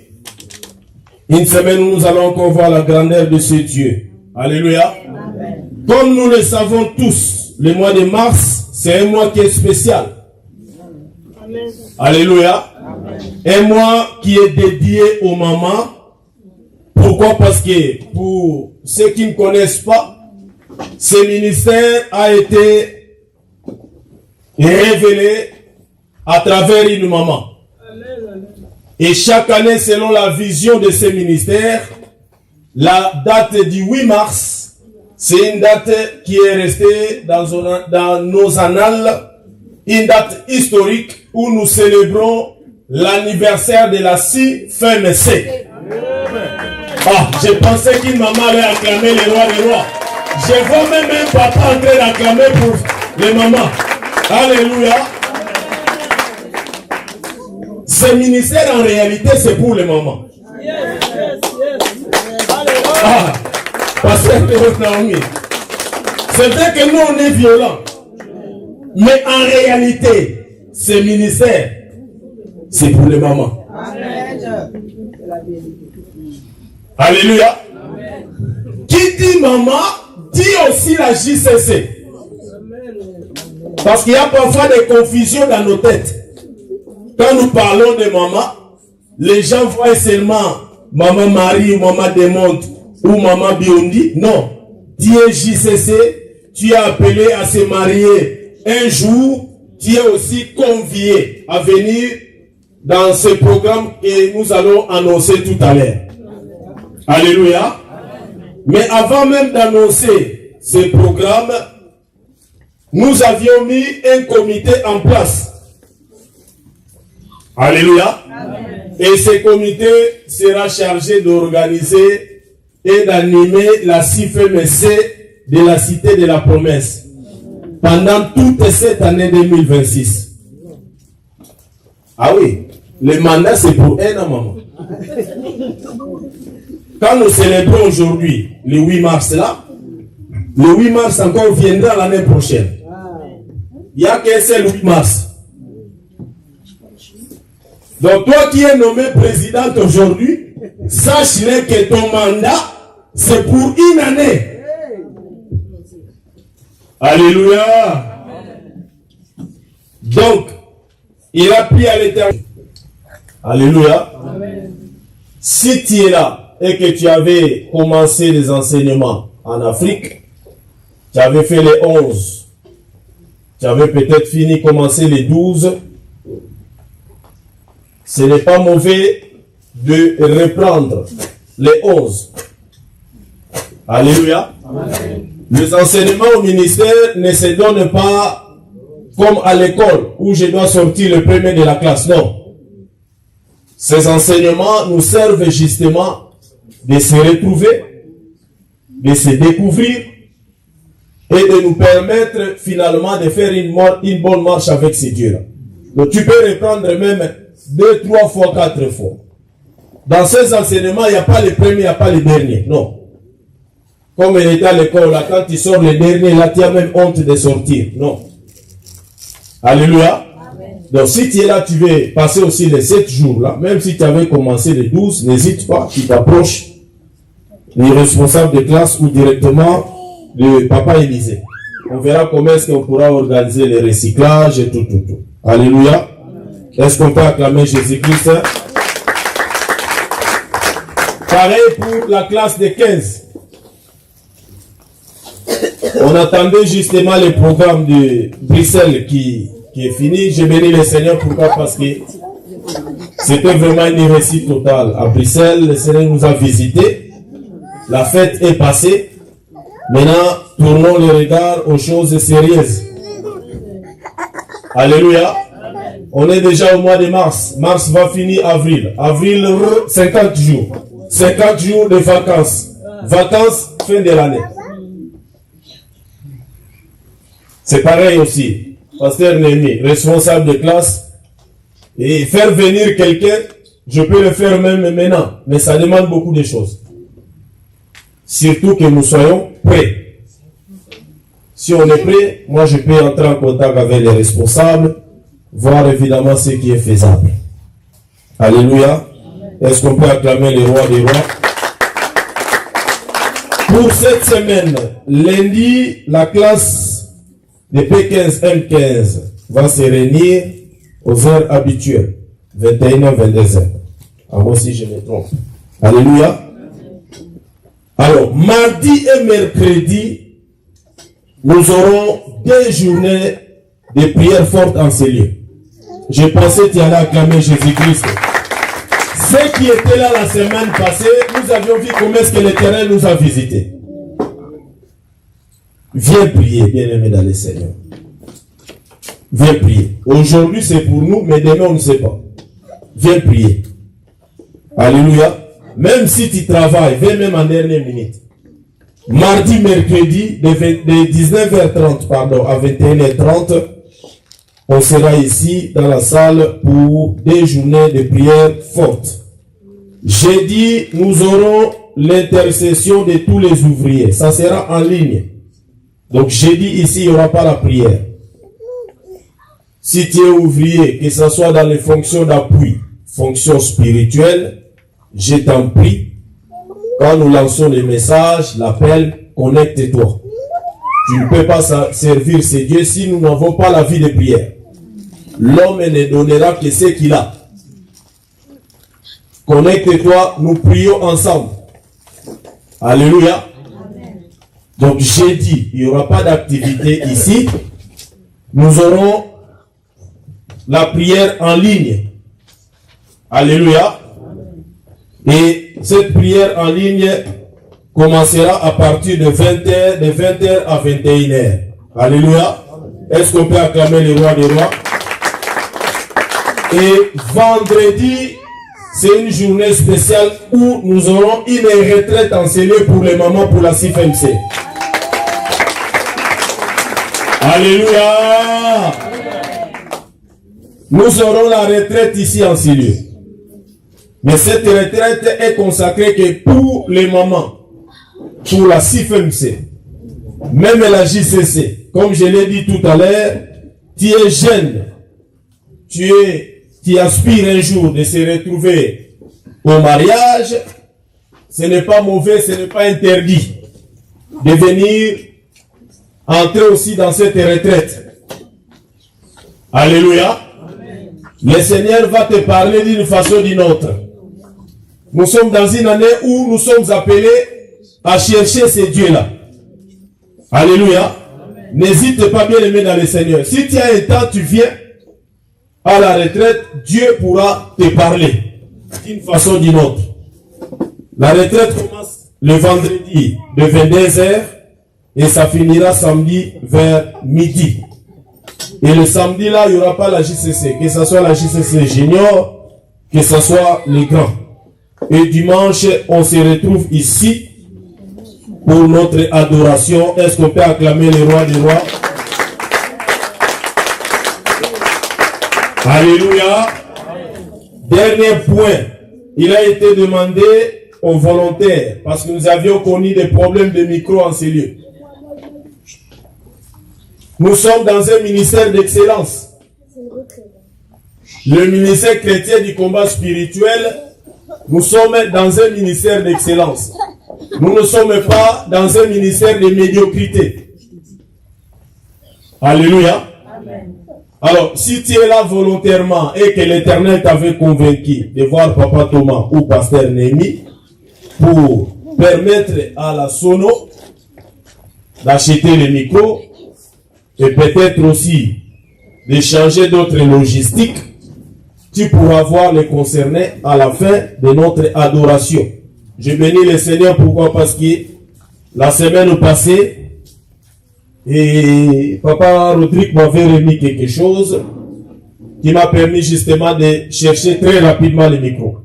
Une semaine où nous allons encore voir la grandeur de ce Dieu. Alléluia. Amen. Comme nous le savons tous, le mois de mars, c'est un mois qui est spécial. Amen. Alléluia. Amen. Un mois qui est dédié aux mamans. Pourquoi? Parce que pour ceux qui ne connaissent pas, ce ministère a été révélé à travers une maman. Et chaque année, selon la vision de ce ministère, la date du 8 mars, c'est une date qui est restée dans nos annales, une date historique où nous célébrons l'anniversaire de la CFMC. Ah, je pensais qu'une maman allait acclamer les rois des rois. Je vois même un papa en train d'acclamer pour les mamans. Alléluia. Ce ministère en réalité c'est pour les mamans. Ah, pasteur Naomi. C'est vrai que nous on est violents. Mais en réalité, ce ministère c'est pour les mamans. Alléluia. Qui dit maman dit aussi la JCC. Parce qu'il y a parfois des confusions dans nos têtes. Quand nous parlons de maman, les gens voient seulement maman Marie ou maman Desmondes ou maman Biondi. Non. Tu es JCC, tu es appelé à se marier un jour, tu es aussi convié à venir dans ce programme que nous allons annoncer tout à l'heure. Alléluia. Mais avant même d'annoncer ce programme, nous avions mis un comité en place. Alléluia. Amen. Et ce comité sera chargé d'organiser et d'animer la CFMC de la Cité de la Promesse pendant toute cette année 2026. Ah oui, le mandat c'est pour un an, maman. Quand nous célébrons aujourd'hui, le 8 mars là, le 8 mars encore viendra l'année prochaine. Il n'y a qu'un seul 8 mars. Donc toi qui es nommé présidente aujourd'hui, sache que ton mandat, c'est pour une année. Alléluia. Donc, il a pris à l'éternel. Alléluia. Si tu es là et que tu avais commencé les enseignements en Afrique, tu avais fait les 11, tu avais peut-être fini, commencé les 12, ce n'est pas mauvais de reprendre les 11. Alléluia. Les enseignements au ministère ne se donnent pas comme à l'école où je dois sortir le premier de la classe. Non. Ces enseignements nous servent justement de se retrouver, de se découvrir et de nous permettre finalement de faire une bonne marche avec ces dieux-là. Donc tu peux reprendre même 2, 3 fois, 4 fois. Dans ces enseignements, il n'y a pas les premiers, il n'y a pas les derniers. Non. Comme il était à l'école, là, quand tu sors les derniers, là, tu as même honte de sortir. Non. Alléluia. Amen. Donc si tu es là, tu veux passer aussi les 7 jours là, même si tu avais commencé les 12, n'hésite pas, tu t'approches du responsable de classe ou directement de Papa Élisée. On verra comment est-ce qu'on pourra organiser les recyclages et tout. Alléluia. Est-ce qu'on peut acclamer Jésus-Christ? Pareil pour la classe de 15. On attendait justement le programme de Bruxelles qui est fini. J'ai béni le Seigneur. Pourquoi? Parce que c'était vraiment une réussite totale. À Bruxelles, le Seigneur nous a visités. La fête est passée. Maintenant, tournons le regard aux choses sérieuses. Alléluia. On est déjà au mois de mars. Mars va finir avril. Avril, 50 jours. 50 jours de vacances. Vacances, fin de l'année. C'est pareil aussi. Pasteur Némi, responsable de classe. Et faire venir quelqu'un, je peux le faire même maintenant. Mais ça demande beaucoup de choses. Surtout que nous soyons prêts. Si on est prêt, moi je peux entrer en contact avec les responsables, voir évidemment ce qui est faisable. Alléluia. Est-ce qu'on peut acclamer les rois des rois? Pour cette semaine, lundi, la classe de P15, M15 va se réunir aux heures habituelles, 21h, 22h. Ah, moi aussi je me trompe. Alléluia. Alors, mardi et mercredi, nous aurons 2 journées de prières fortes en ces lieux. Je pensais qu'il y allait acclamer Jésus-Christ. Ceux qui étaient là la semaine passée, nous avions vu comment est-ce que l'Éternel nous a visités. Viens prier, bien-aimé dans le Seigneur. Viens prier. Aujourd'hui, c'est pour nous, mais demain, on ne sait pas. Viens prier. Alléluia. Même si tu travailles, viens même en dernière minute. Mardi, mercredi, de 19h30 à 21h30, on sera ici dans la salle pour 2 journées de prière fortes. Jeudi, nous aurons l'intercession de tous les ouvriers. Ça sera en ligne. Donc jeudi, ici, il n'y aura pas la prière. Si tu es ouvrier, que ce soit dans les fonctions d'appui, fonctions spirituelles, je t'en prie, quand nous lançons les messages, l'appel, connecte-toi. Tu ne peux pas servir ces dieux si nous n'avons pas la vie de prière. L'homme ne donnera que ce qu'il a. Connecte-toi, nous prions ensemble. Alléluia. Donc jeudi, il n'y aura pas d'activité ici. Nous aurons la prière en ligne. Alléluia. Et cette prière en ligne commencera à partir de 20h, de 20h à 21h. Alléluia. Est-ce qu'on peut acclamer les rois des rois? Et vendredi, c'est une journée spéciale où nous aurons une retraite enseignée pour les mamans pour la CIFMC. Alléluia. Nous aurons la retraite ici en Syrie. Mais cette retraite est consacrée que pour les mamans, pour la CIFMC, même la JCC. Comme je l'ai dit tout à l'heure, tu es jeune, tu aspires un jour de se retrouver au mariage, ce n'est pas mauvais, ce n'est pas interdit de venir entrer aussi dans cette retraite. Alléluia. Le Seigneur va te parler d'une façon ou d'une autre. Nous sommes dans une année où nous sommes appelés à chercher ces dieux-là. Alléluia. N'hésite pas, bien aimé dans le Seigneur. Si tu as un temps, tu viens à la retraite, Dieu pourra te parler d'une façon ou d'une autre. La retraite commence le vendredi de 22h Et ça finira samedi vers midi. Et le samedi là, il n'y aura pas la JCC. Que ce soit la JCC junior, que ce soit les grands. Et dimanche, on se retrouve ici pour notre adoration. Est-ce qu'on peut acclamer le roi des rois? Alléluia. Dernier point. Il a été demandé aux volontaires parce que nous avions connu des problèmes de micro en ces lieux. Nous sommes dans un ministère d'excellence. Le ministère chrétien du combat spirituel, nous sommes dans un ministère d'excellence. Nous ne sommes pas dans un ministère de médiocrité. Alléluia. Amen. Alors, si tu es là volontairement et que l'Éternel t'avait convaincu de voir Papa Thomas ou Pasteur Némi pour permettre à la Sono d'acheter les micros et peut-être aussi de changer d'autres logistiques, tu pourras voir les concernés à la fin de notre adoration. Je bénis le Seigneur, pourquoi? Parce que la semaine passée, et Papa Rodrigue m'avait remis quelque chose qui m'a permis justement de chercher très rapidement les micros.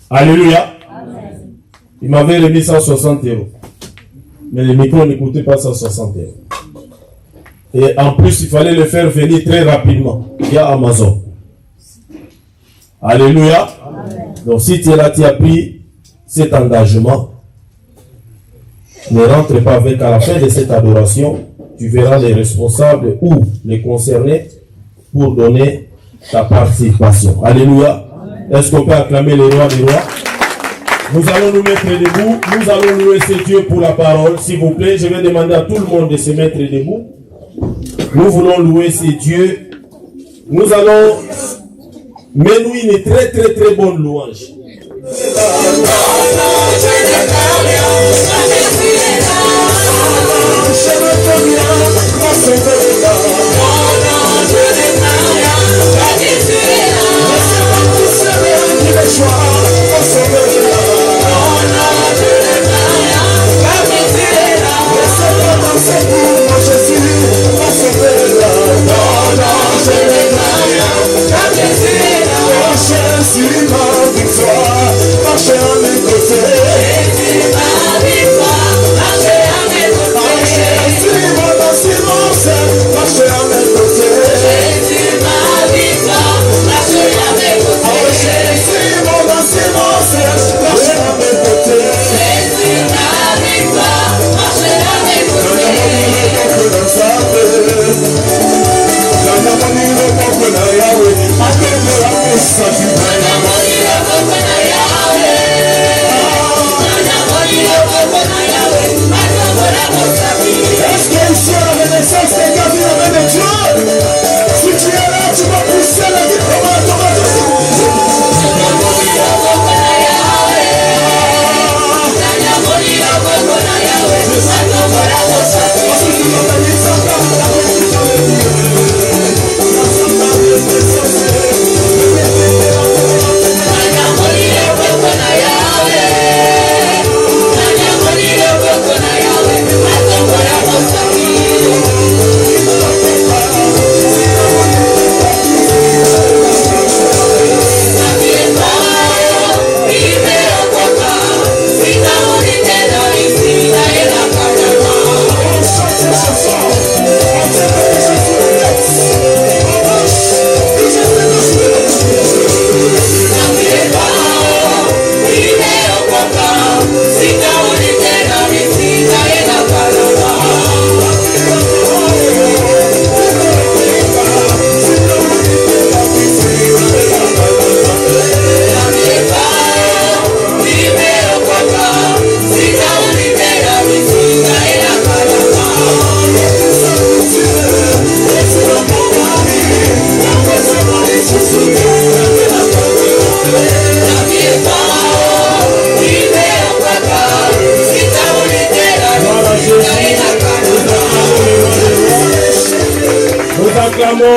Alléluia. Amen. Il m'avait remis 160 €. Mais les micros ne coûtaient pas 160 €. Et en plus, il fallait le faire venir très rapidement via Amazon. Alléluia. Amen. Donc si tu es là, tu as pris cet engagement. Ne rentre pas avec à la fin de cette adoration. Tu verras les responsables ou les concernés pour donner ta participation. Alléluia. Est-ce qu'on peut acclamer les rois des rois? Nous allons nous mettre debout. Nous allons louer ce Dieu pour la parole. S'il vous plaît, je vais demander à tout le monde de se mettre debout. Nous voulons louer ce Dieu. Nous allons mener une très très très bonne louange.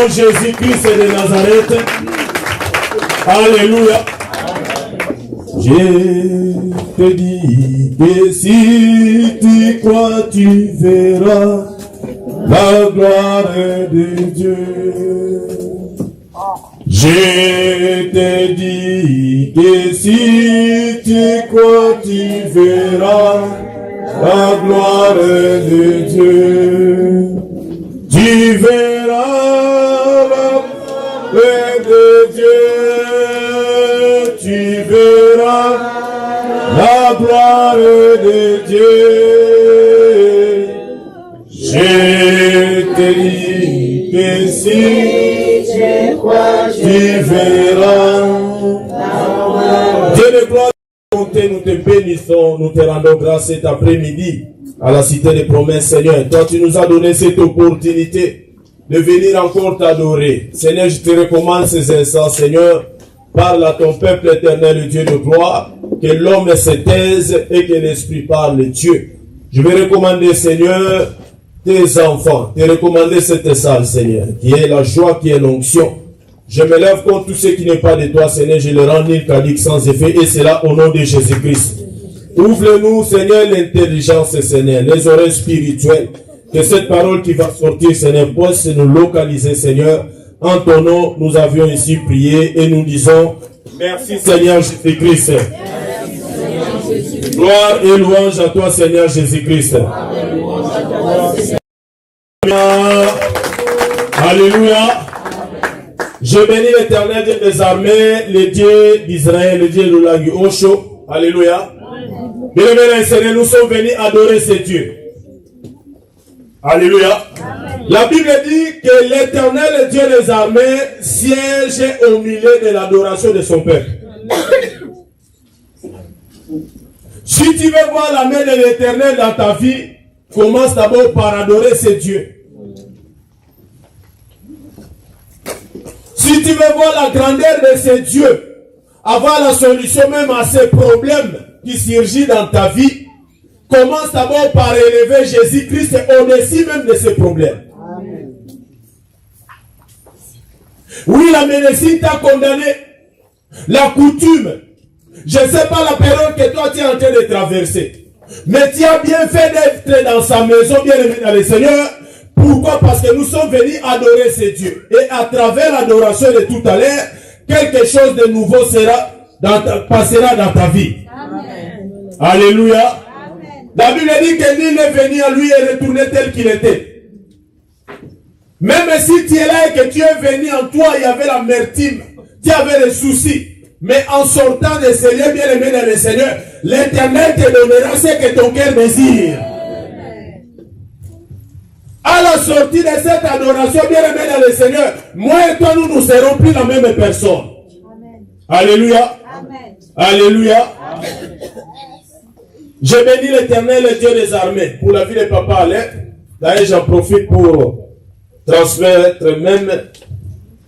Jésus-Christ de Nazareth. Alléluia. Je te dis que si tu crois, tu verras la gloire de Dieu. Je te dis que si tu crois, tu verras la gloire de Dieu. Tu verras la gloire de Dieu. Tu verras la gloire de Dieu. Je te dis que si tu verras. Dieu de gloire, nous te bénissons, nous te rendons grâce cet après-midi à la cité des promesses, Seigneur. Toi, tu nous as donné cette opportunité de venir encore t'adorer. Seigneur, je te recommande ces instants, Seigneur. Parle à ton peuple éternel, le Dieu de gloire, que l'homme se taise et que l'Esprit parle, Dieu. Je vais recommander, Seigneur, tes enfants, te recommander cette salle, Seigneur, qui est la joie, qui est l'onction. Je me lève contre tout ce qui n'est pas de toi, Seigneur, je le rends nul, calique, sans effet, et c'est là au nom de Jésus-Christ. Ouvre-nous, Seigneur, l'intelligence, Seigneur, les oreilles spirituelles, que cette parole qui va sortir, Seigneur, puisse nous localiser, Seigneur. En ton nom, nous avions ici prié et nous disons, merci, Seigneur Jésus-Christ. Gloire et louange à toi, Seigneur Jésus-Christ. Alléluia. Je bénis l'Éternel Dieu des armées, le Dieu d'Israël, le Dieu de l'Angu Osho. Alléluia. Bien-aimés, Seigneur, nous sommes venus adorer ce Dieu. Alléluia. La Bible dit que l'Éternel Dieu des armées siège au milieu de l'adoration de son peuple. Si tu veux voir la main de l'Éternel dans ta vie, commence d'abord par adorer ce Dieu. Si tu veux voir la grandeur de ce Dieu, avoir la solution même à ces problèmes qui surgissent dans ta vie, commence d'abord par élever Jésus-Christ au-dessus même de ces problèmes. Amen. Oui, la médecine t'a condamné. La coutume. Je ne sais pas la période que toi tu es en train de traverser. Mais tu as bien fait d'être dans sa maison, bien aimé dans le Seigneur. Pourquoi? Parce que nous sommes venus adorer ce Dieu. Et à travers l'adoration de tout à l'heure, quelque chose de nouveau passera dans ta vie. Amen. Alléluia. La Bible dit que nul n'est venu à lui et retourné tel qu'il était. Même si tu es là et que tu es venu en toi, il y avait l'amertume, tu avais des soucis. Mais en sortant de ce lieu, bien aimé dans le Seigneur, l'Éternel te donnera ce que ton cœur désire. À la sortie de cette adoration, bien aimé dans le Seigneur, moi et toi, nous ne serons plus la même personne. Amen. Alléluia. Amen. Alléluia. Amen. Je bénis l'Éternel, le Dieu des armées, pour la vie de Papa Alain. D'ailleurs, j'en profite pour transmettre même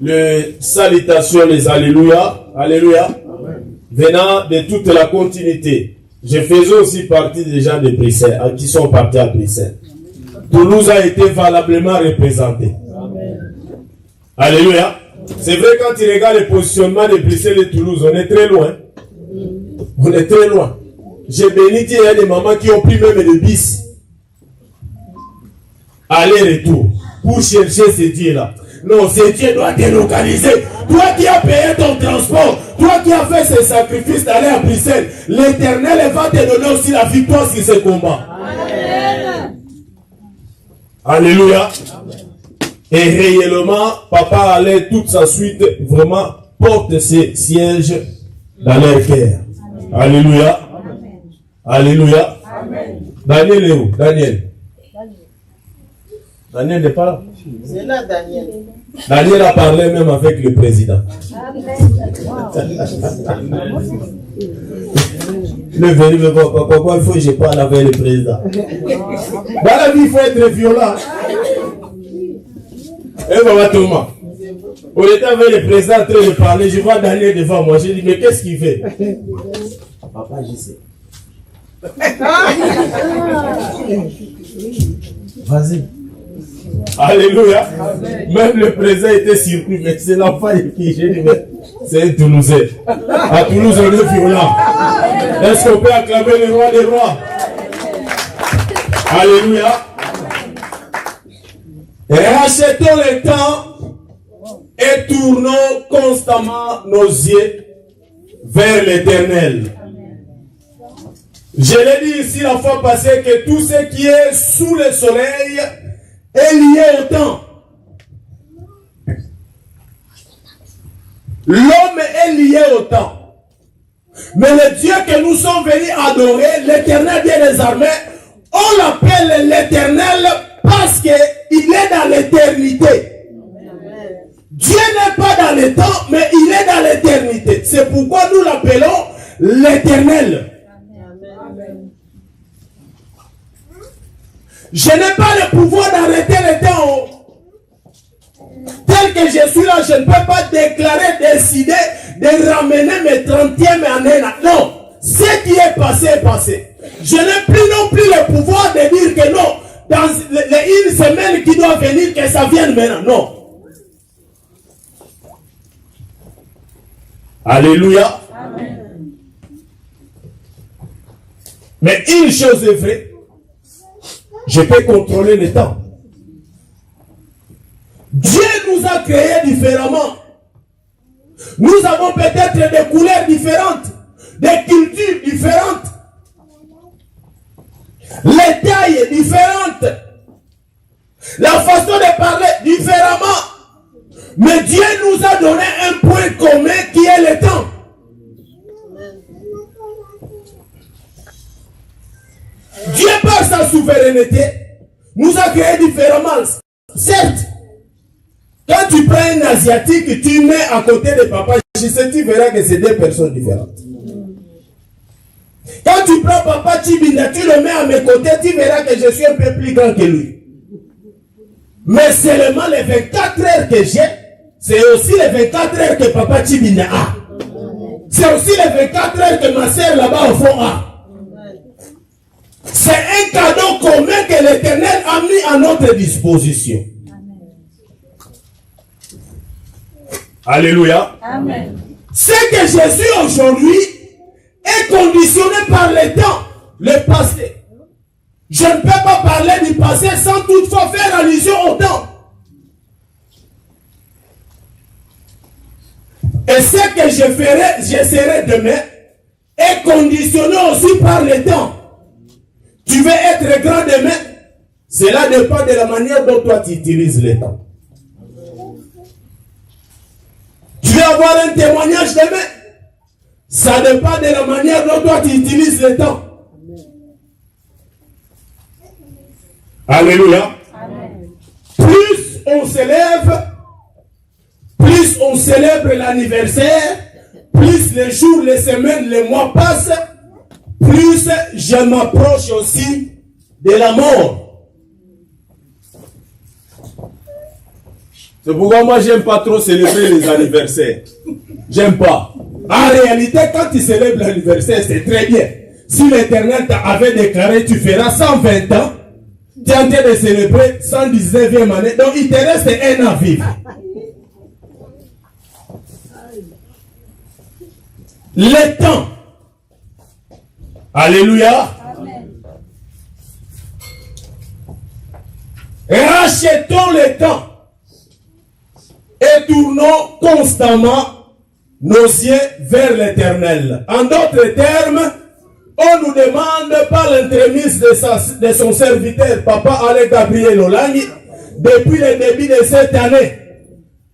les salutations, les Alléluia. Alléluia. Amen. Venant de toute la continuité. Je faisais aussi partie des gens de Bruxelles, qui sont partis à Bruxelles. Toulouse a été valablement représenté. Amen. Alléluia. C'est vrai, quand tu regardes le positionnement de Bruxelles et Toulouse, on est très loin. On est très loin. J'ai béni, il y a des mamans qui ont pris même des bis. Aller-retour. Pour chercher ce Dieu-là. Non, ce Dieu doit délocaliser. Toi qui as payé ton transport, toi qui as fait ce sacrifice d'aller à Bruxelles, l'Éternel va te donner aussi la victoire sur ce combat. Amen. Alléluia. Et réellement, Papa allait toute sa suite vraiment porte ses sièges dans leur cœur. Alléluia. Alléluia. Amen. Daniel est où? Daniel n'est pas là. C'est là, Daniel. Daniel a parlé même avec le président. Le venu me dit, pourquoi il faut que je parle avec le président? Dans la vie, il faut être violent. Et voilà Thomas. On était avec le président en train de parler, je vois Daniel devant moi. Je dis, mais qu'est-ce qu'il fait? Papa, je sais. Vas-y. Alléluia. Amen. Même le président était surpris, mais c'est l'enfant qui j'ai dit, mais c'est un Toulousain. À Toulouse, on est violent. Est-ce qu'on peut acclamer le roi des rois? Alléluia. Rachetons le temps et tournons constamment nos yeux vers l'Éternel. Je l'ai dit ici la fois passée que tout ce qui est sous le soleil est lié au temps. L'homme est lié au temps. Mais le Dieu que nous sommes venus adorer, l'Éternel Dieu des armées, on l'appelle l'Éternel parce qu'il est dans l'éternité. Dieu n'est pas dans le temps, mais il est dans l'éternité. C'est pourquoi nous l'appelons l'Éternel. Je n'ai pas le pouvoir d'arrêter le temps. Tel que je suis là, je ne peux pas déclarer, décider de ramener mes 30e années là. Non, ce qui est passé est passé. Je n'ai plus non plus le pouvoir de dire que non, dans une semaine qui doit venir, que ça vienne maintenant. Non. Alléluia. Amen. Mais une chose est vraie, je peux contrôler le temps. Dieu nous a créés différemment. Nous avons peut-être des couleurs différentes, des cultures différentes, les tailles différentes, la façon de parler différemment. Mais Dieu nous a donné un point commun qui est le temps. Dieu, par sa souveraineté, nous a créés différemment. Certes, quand tu prends un Asiatique, tu mets à côté de papa, tu verras que c'est deux personnes différentes. Quand tu prends papa Chibinda, tu le mets à mes côtés, tu verras que je suis un peu plus grand que lui. Mais seulement les 24 heures que j'ai, c'est aussi les 24 heures que papa Chibinda a. C'est aussi les 24 heures que ma soeur là-bas au fond a. C'est un cadeau commun que l'Éternel a mis à notre disposition. Alléluia. Amen. Ce que je suis aujourd'hui est conditionné par le temps, le passé. Je ne peux pas parler du passé sans toutefois faire allusion au temps. Et ce que je serai demain est conditionné aussi par le temps. Tu veux être grand demain, cela dépend de la manière dont toi tu utilises le temps. Tu veux avoir un témoignage demain, ça dépend de la manière dont toi tu utilises le temps. Alléluia. Amen. Plus on s'élève, plus on célèbre l'anniversaire, plus les jours, les semaines, les mois passent, plus je m'approche aussi de la mort. C'est pourquoi moi j'aime pas trop célébrer les anniversaires. J'aime pas. En réalité, quand tu célèbres l'anniversaire, c'est très bien. Si l'Éternel t'avait déclaré, tu feras 120 ans, tu es en train de célébrer 119e année, donc il te reste un an à vivre. Le temps. Alléluia. Amen. Rachetons le temps et tournons constamment nos yeux vers l'Éternel. En d'autres termes, on nous demande par l'entremise de son serviteur, Papa Alain Gabriel Olangi, depuis le début de cette année.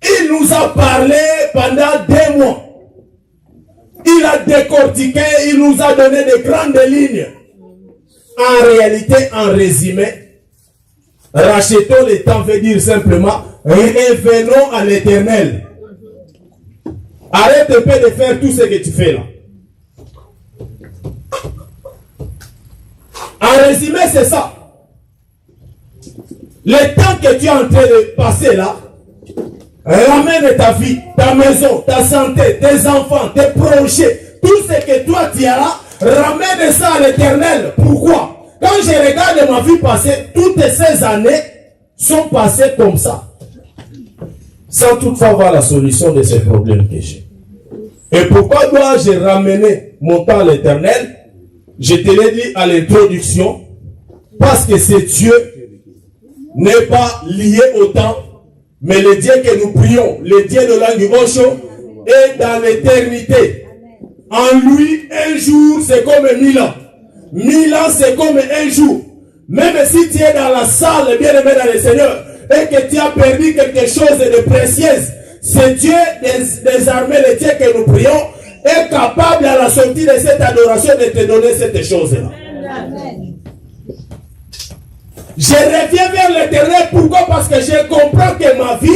Il nous a parlé pendant 2 mois. Il a décortiqué, il nous a donné de grandes lignes. En réalité, en résumé, rachetons le temps veut dire simplement revenons à l'Éternel. Arrête un peu de faire tout ce que tu fais là. En résumé, c'est ça. Le temps que tu es en train de passer là, ramène ta vie, ta maison, ta santé, tes enfants, tes projets, tout ce que toi tu as là, ramène ça à l'Éternel. Pourquoi? Quand je regarde ma vie passer, toutes ces années sont passées comme ça, sans toutefois avoir la solution de ces problèmes que j'ai. Et pourquoi dois-je ramener mon temps à l'Éternel? Je te l'ai dit à l'introduction, Parce que ce Dieu n'est pas lié au temps, mais le Dieu que nous prions, le Dieu de l'Angibosho, est dans l'éternité. En lui, un jour, c'est comme 1000 ans. 1000 ans, c'est comme un jour. Même si tu es dans la salle, bien-aimé dans le Seigneur, et que tu as perdu quelque chose de précieux, ce Dieu des armées, le Dieu que nous prions, est capable à la sortie de cette adoration de te donner cette chose-là. Je reviens vers l'Éternel. Pourquoi? Parce que je comprends que ma vie,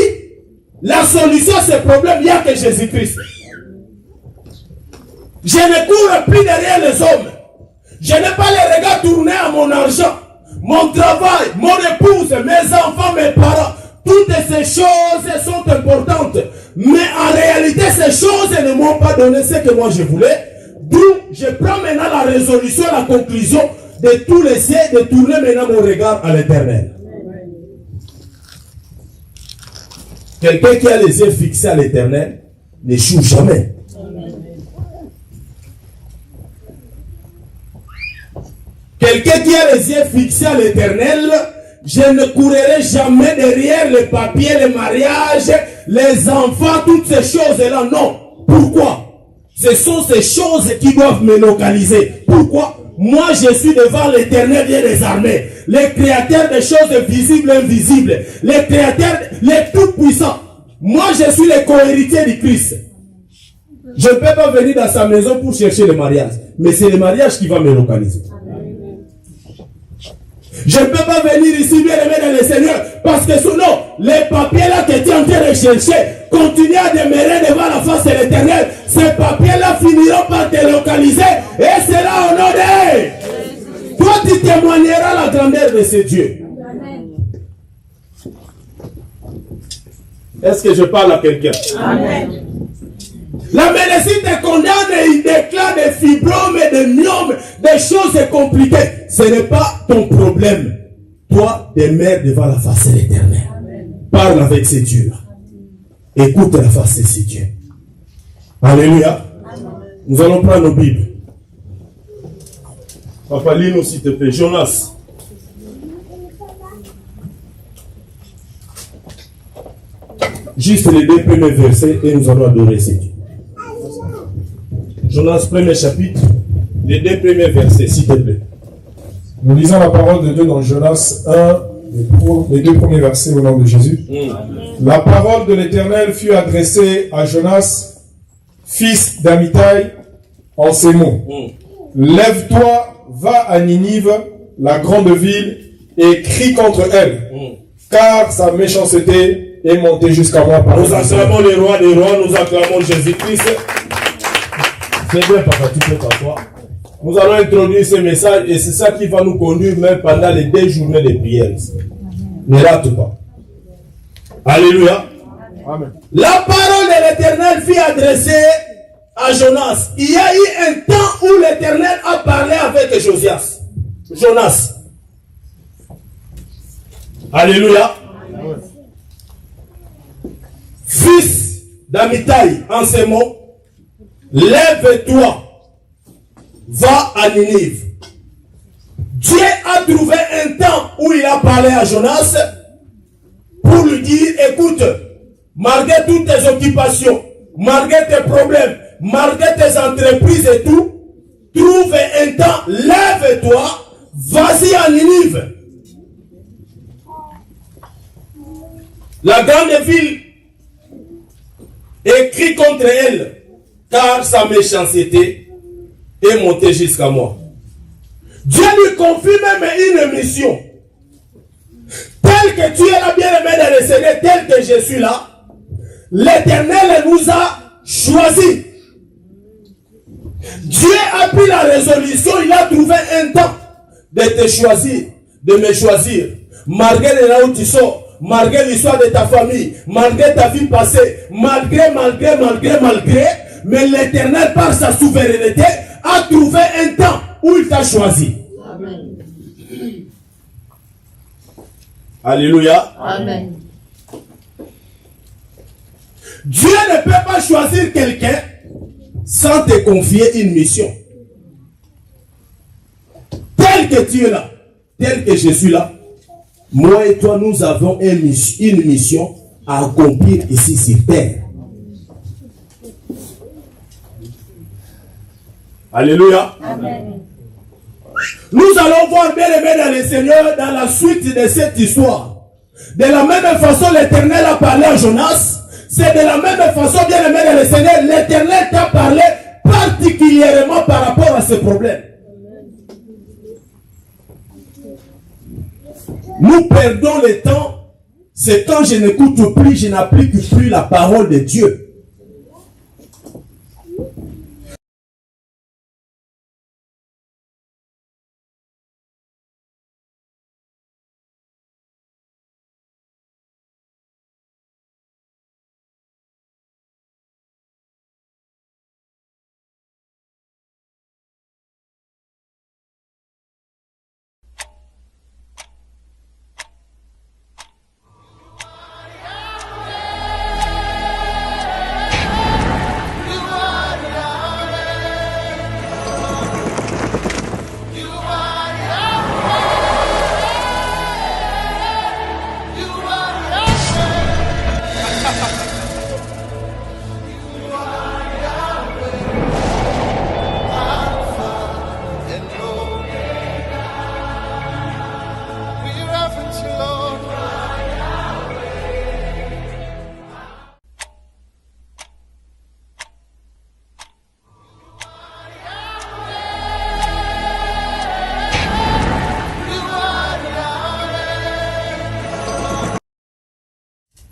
la solution à ce problème, il n'y a que Jésus-Christ. Je ne cours plus derrière les hommes. Je n'ai pas les regards tournés à mon argent, mon travail, mon épouse, mes enfants, mes parents. Toutes ces choses sont importantes. Mais en réalité, ces choses ne m'ont pas donné ce que moi je voulais. D'où je prends maintenant la résolution, la conclusion de tout laisser, de tourner maintenant mon regard à l'Éternel. Quelqu'un qui a les yeux fixés à l'Éternel n'échoue jamais. Quelqu'un qui a les yeux fixés à l'Éternel, je ne courrai jamais derrière les papiers, les mariages, les enfants, toutes ces choses-là. Non. Pourquoi? Ce sont ces choses qui doivent me localiser. Pourquoi? Moi, je suis devant l'Éternel des armées, le créateur des choses visibles et invisibles, le créateur, le tout-puissant. Moi, je suis le co-héritier du Christ. Je ne peux pas venir dans sa maison pour chercher le mariage, mais c'est le mariage qui va me localiser. Je ne peux pas venir ici, bien aimé dans le Seigneur, parce que sinon, les papiers-là que tu es en train de chercher, continuent à demeurer devant la face de l'Éternel. Ces papiers-là finiront par te localiser, et sera honoré. Toi, tu témoigneras la grandeur de ce Dieu. Est-ce que je parle à quelqu'un? Amen. La médecine te condamne et il déclare des fibromes et des myomes, des choses compliquées. Ce n'est pas ton problème. Toi, demeure devant la face de l'Éternel. Parle avec ces dieux-là. Écoute la face de ces dieux. Alléluia. Nous allons prendre nos Bibles. Papa, lis-nous s'il te plaît. Jonas. Juste les 2 premiers versets et nous allons adorer ces dieux. Jonas, premier chapitre, les 2 premiers versets, s'il te plaît. Nous lisons la parole de Dieu dans Jonas 1, les 2 premiers versets au nom de Jésus. La parole de l'Éternel fut adressée à Jonas, fils d'Amittai, en ces mots. Lève-toi, va à Ninive, la grande ville, et crie contre elle, car sa méchanceté est montée jusqu'à moi. Nous acclamons le roi des rois, nous acclamons Jésus-Christ. C'est bien, papa, tu peux t'asseoir. Nous allons introduire ce message et c'est ça qui va nous conduire même pendant les 2 journées de prière. Ne rate pas. Alléluia. Amen. La parole de l'Éternel fut adressée à Jonas. Il y a eu un temps où l'Éternel a parlé avec Jonas. Alléluia. Amen. Fils d'Amittai, en ces mots, lève-toi, va à Ninive. Dieu a trouvé un temps où il a parlé à Jonas pour lui dire, écoute, malgré toutes tes occupations, malgré tes problèmes, malgré tes entreprises et tout, trouve un temps, lève-toi, vas-y à Ninive. La grande ville écrit contre elle, car sa méchanceté est montée jusqu'à moi. Dieu lui confie même une mission. Tel que tu es là, bien-aimé dans le Seigneur, tel que je suis là, l'Éternel nous a choisis. Dieu a pris la résolution, il a trouvé un temps de te choisir, de me choisir. Malgré là où tu sors, malgré l'histoire de ta famille, malgré ta vie passée, malgré, mais l'Éternel, par sa souveraineté, a trouvé un temps où il t'a choisi. Amen. Alléluia. Amen. Dieu ne peut pas choisir quelqu'un sans te confier une mission. Tel que tu es là, tel que je suis là, moi et toi, nous avons une mission à accomplir ici sur terre. Alléluia. Amen. Nous allons voir, bien aimé dans le Seigneur, dans la suite de cette histoire. De la même façon, l'Éternel a parlé à Jonas. C'est de la même façon, bien aimé dans le Seigneur, l'Éternel t'a parlé particulièrement par rapport à ce problème. Nous perdons le temps, c'est quand je n'écoute plus, je n'applique plus la parole de Dieu.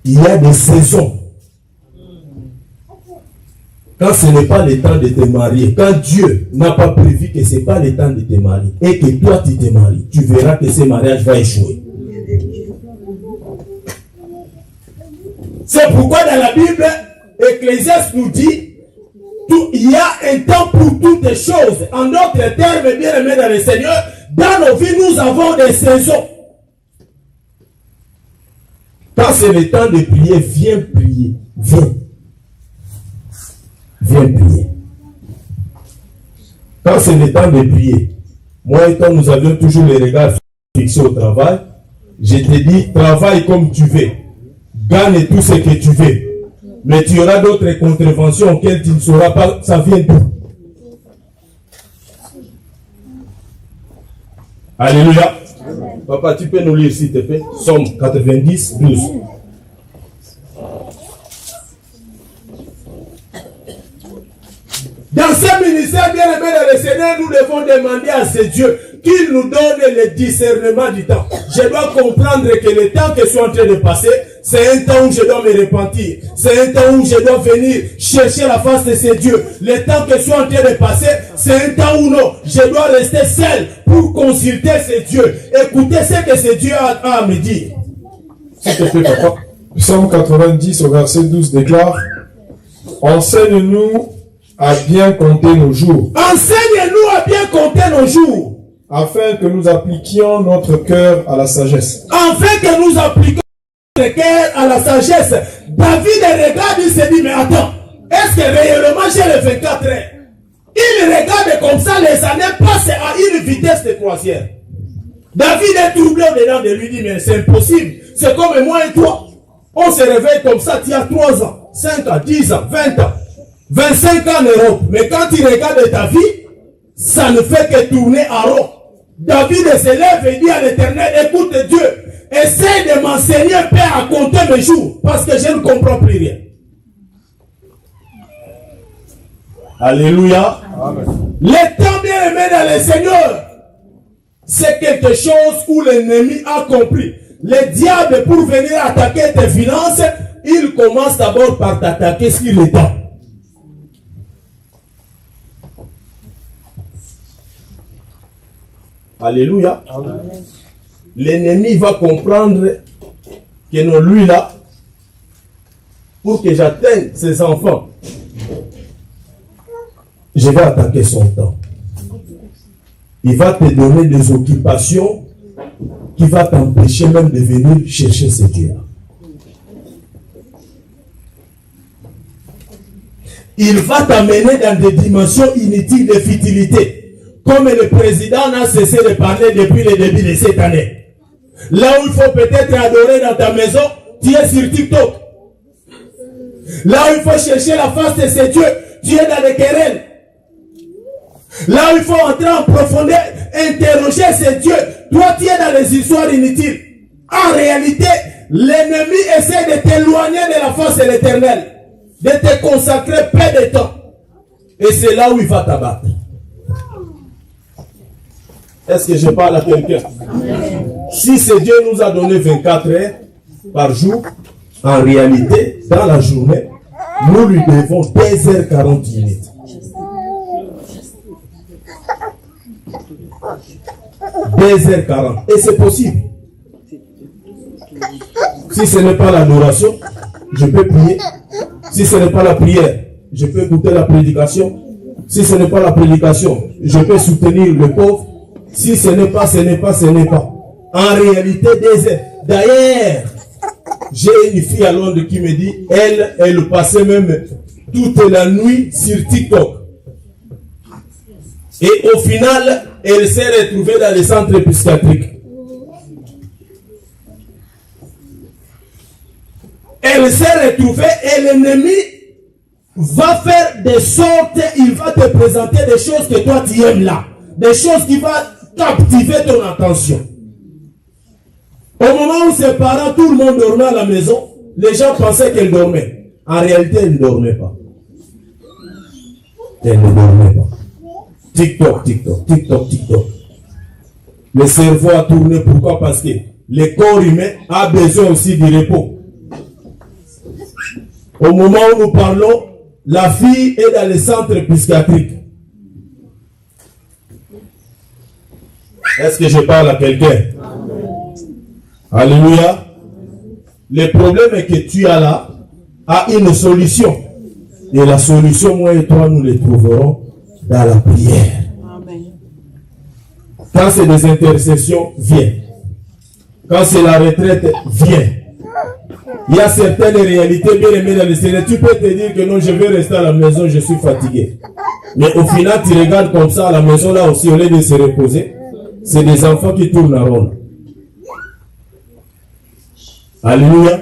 Il y a des saisons. Quand ce n'est pas le temps de te marier, quand Dieu n'a pas prévu que ce n'est pas le temps de te marier, et que toi tu te maries, tu verras que ce mariage va échouer. C'est pourquoi dans la Bible, Ecclésiaste nous dit, il y a un temps pour toutes choses. En d'autres termes, bien aimés dans le Seigneur, dans nos vies, nous avons des saisons. Quand c'est le temps de prier, viens prier. Viens. Viens prier. Quand c'est le temps de prier, moi et toi, nous avions toujours les regards fixés au travail. Je te dis, travaille comme tu veux. Gagne tout ce que tu veux. Mais tu auras d'autres contraventions auxquelles tu ne sauras pas, ça vient d'où. Alléluia. Papa, tu peux nous lire s'il te plaît. Somme 90, 12. Dans ce ministère bien aimé dans le Seigneur, nous devons demander à ce Dieu qu'il nous donne le discernement du temps. Je dois comprendre que le temps que je suis en train de passer, c'est un temps où je dois me repentir. C'est un temps où je dois venir chercher la face de ce Dieu. Le temps que je suis en train de passer, c'est un temps où non, je dois rester seul pour consulter ce Dieu. Écouter ce que ce Dieu a à me dire. S'il te plaît, papa. Psaume 90 au verset 12 déclare: enseigne-nous à bien compter nos jours. Enseigne-nous à bien compter nos jours. Afin que nous appliquions notre cœur à la sagesse. Afin que nous appliquions notre cœur à la sagesse. David regarde, il se dit, mais attends, est-ce que réellement j'ai les 24 heures? Il regarde comme ça, les années passent à une vitesse de croisière. David est troublé au-dedans de lui, il dit, mais c'est impossible. C'est comme moi et toi. On se réveille comme ça, tu as 3 ans, 5 ans, 10 ans, 20 ans, 25 ans en Europe. Mais quand tu regardes ta vie, ça ne fait que tourner à rond. David se lève et dit à l'Éternel, écoute Dieu, essaie de m'enseigner un peu à compter mes jours, parce que je ne comprends plus rien. Alléluia. Amen. Le temps bien aimé dans le Seigneur, c'est quelque chose où l'ennemi a compris. Le diable, pour venir attaquer tes finances, il commence d'abord par t'attaquer sur le temps. Alléluia. L'ennemi va comprendre que non, lui là, pour que j'atteigne ses enfants, je vais attaquer son temps. Il va te donner des occupations qui va t'empêcher même de venir chercher ce Dieu-là. Il va t'amener dans des dimensions inutiles de futilité. comme le président n'a cessé de parler depuis le début de cette année. Là où il faut peut-être adorer dans ta maison, tu es sur TikTok. Là où il faut chercher la face de ces dieux, tu es dans les querelles. Là où il faut entrer en profondeur, interroger ces dieux, toi tu es dans les histoires inutiles. En réalité, l'ennemi essaie de t'éloigner de la face de l'Éternel, de te consacrer peu de temps. Et c'est là où il va t'abattre. Est-ce que je parle à quelqu'un? Si ce Dieu nous a donné 24 heures par jour, en réalité, dans la journée, nous lui devons 2h40 minutes. 2h40. Et c'est possible. Si ce n'est pas l'adoration, je peux prier. Si ce n'est pas la prière, je peux écouter la prédication. Si ce n'est pas la prédication, je peux soutenir le pauvre. Si ce n'est pas, ce n'est pas, ce n'est pas. En réalité, 2 heures. D'ailleurs, j'ai une fille à Londres qui me dit, elle passait même toute la nuit sur TikTok. Et au final, elle s'est retrouvée dans les centres psychiatriques. Elle s'est retrouvée et l'ennemi va faire de sorte, il va te présenter des choses que toi tu aimes là. Des choses qui vont captiver ton attention. Au moment où ses parents, tout le monde dormait à la maison, les gens pensaient qu'elle dormait. En réalité, elle ne dormait pas. Elle ne dormait pas. TikTok, TikTok, TikTok, TikTok. Le cerveau a tourné. Pourquoi? Parce que le corps humain a besoin aussi du repos. Au moment où nous parlons, la fille est dans le centre psychiatrique. Est-ce que je parle à quelqu'un? Alléluia. Le problème que tu as là a une solution. Et la solution, moi et toi, nous les trouverons dans la prière. Amen. Quand c'est des intercessions, viens. Quand c'est la retraite, viens. Il y a certaines réalités bien aimées dans le Seigneur. Tu peux te dire que non, je vais rester à la maison, je suis fatigué. Mais au final, tu regardes comme ça à la maison, là aussi, au lieu de se reposer, c'est des enfants qui tournent en rond. Alléluia.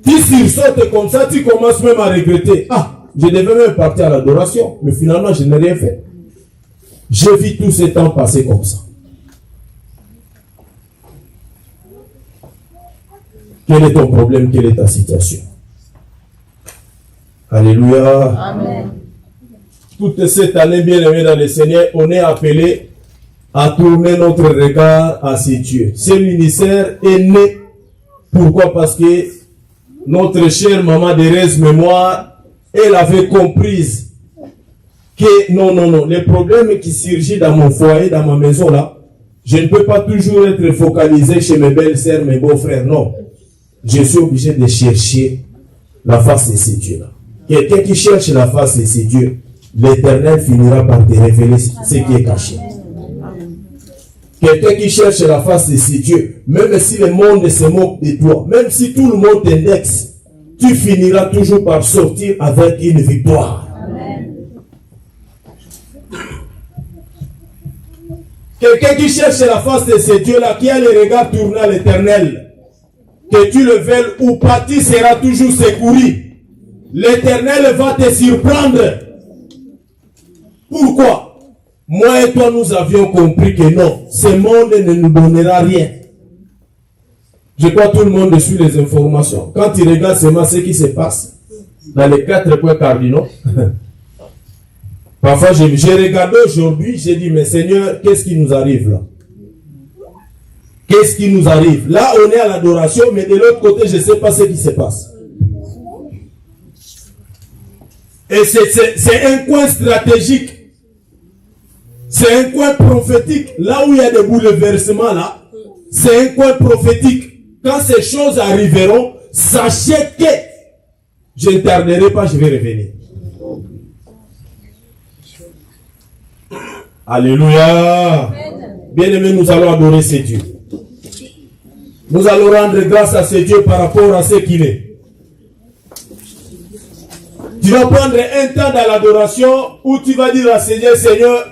Tu sursautes comme ça, tu commences même à regretter. Ah, je devais même partir à l'adoration, mais finalement, je n'ai rien fait. J'ai vu tout ce temps passer comme ça. Quel est ton problème? Quelle est ta situation? Alléluia. Amen. Toute cette année, bien aimé dans le Seigneur, on est appelé à tourner notre regard à ces dieux. Ce ministère est né. Pourquoi? Parce que notre chère maman Thérèse Mémoire, elle avait compris que non, les problèmes qui surgissent dans mon foyer, dans ma maison là, je ne peux pas toujours être focalisé chez mes belles-sœurs, mes beaux-frères, non. Je suis obligé de chercher la face de ces dieux-là. Quelqu'un qui cherche la face de ces dieux, l'Éternel finira par te révéler ce qui est caché. Quelqu'un qui cherche la face de ces dieux, même si le monde se moque de toi, même si tout le monde t'indexe, tu finiras toujours par sortir avec une victoire. Amen. Quelqu'un qui cherche la face de ces dieux-là, qui a le regard tourné à l'Éternel, que tu le veuilles ou pas, tu seras toujours secouru. L'Éternel va te surprendre. Pourquoi? Moi et toi, nous avions compris que non, ce monde ne nous donnera rien. Je crois que tout le monde suit les informations. Quand tu regardes seulement ce qui se passe dans les 4 points cardinaux, parfois j'ai regardé aujourd'hui, j'ai dit, mais Seigneur, qu'est-ce qui nous arrive là? Qu'est-ce qui nous arrive? Là, on est à l'adoration, mais de l'autre côté, je ne sais pas ce qui se passe. Et c'est un coin stratégique. C'est un coin prophétique. Là où il y a des bouleversements, là, c'est un coin prophétique. Quand ces choses arriveront, sachez que je ne tarderai pas, je vais revenir. Alléluia. Bien-aimés, nous allons adorer ces dieux. Nous allons rendre grâce à ce Dieu par rapport à ce qu'il est. Tu vas prendre un temps dans l'adoration où tu vas dire à Seigneur, Seigneur,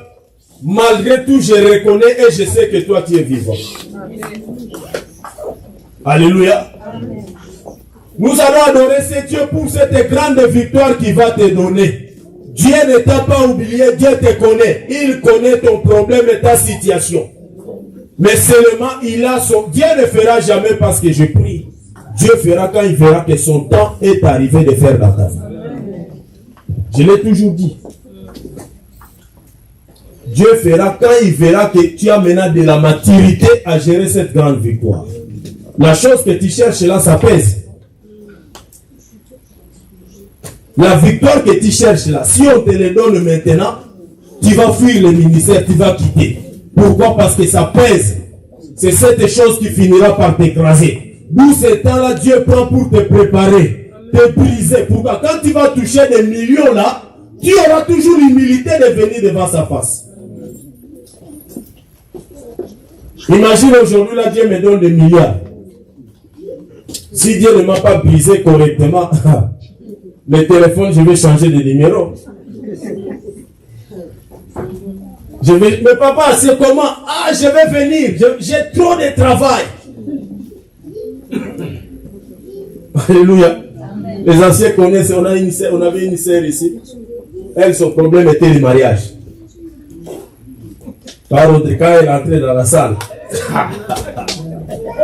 malgré tout, je reconnais et je sais que toi, tu es vivant. Alléluia. Nous allons adorer ce Dieu pour cette grande victoire qu'il va te donner. Dieu ne t'a pas oublié, Dieu te connaît. Il connaît ton problème et ta situation. Mais seulement, Dieu ne fera jamais parce que je prie. Dieu fera quand il verra que son temps est arrivé de faire dans ta vie. Je l'ai toujours dit. Dieu fera quand il verra que tu as maintenant de la maturité à gérer cette grande victoire. La chose que tu cherches là, ça pèse. La victoire que tu cherches là, si on te le donne maintenant, tu vas fuir le ministère, tu vas quitter. Pourquoi? Parce que ça pèse. C'est cette chose qui finira par t'écraser. D'où ce temps-là, Dieu prend pour te préparer, te briser. Pourquoi? Quand tu vas toucher des millions là, tu auras toujours l'humilité de venir devant sa face. Imagine aujourd'hui là, Dieu me donne des milliards. Si Dieu ne m'a pas brisé correctement, le téléphone, je vais changer de numéro. Mais papa, c'est comment? Ah, je vais venir. J'ai trop de travail. Alléluia. Les anciens connaissent, on avait une sœur ici. Elle, son problème était le mariage. Quand elle est entrée dans la salle,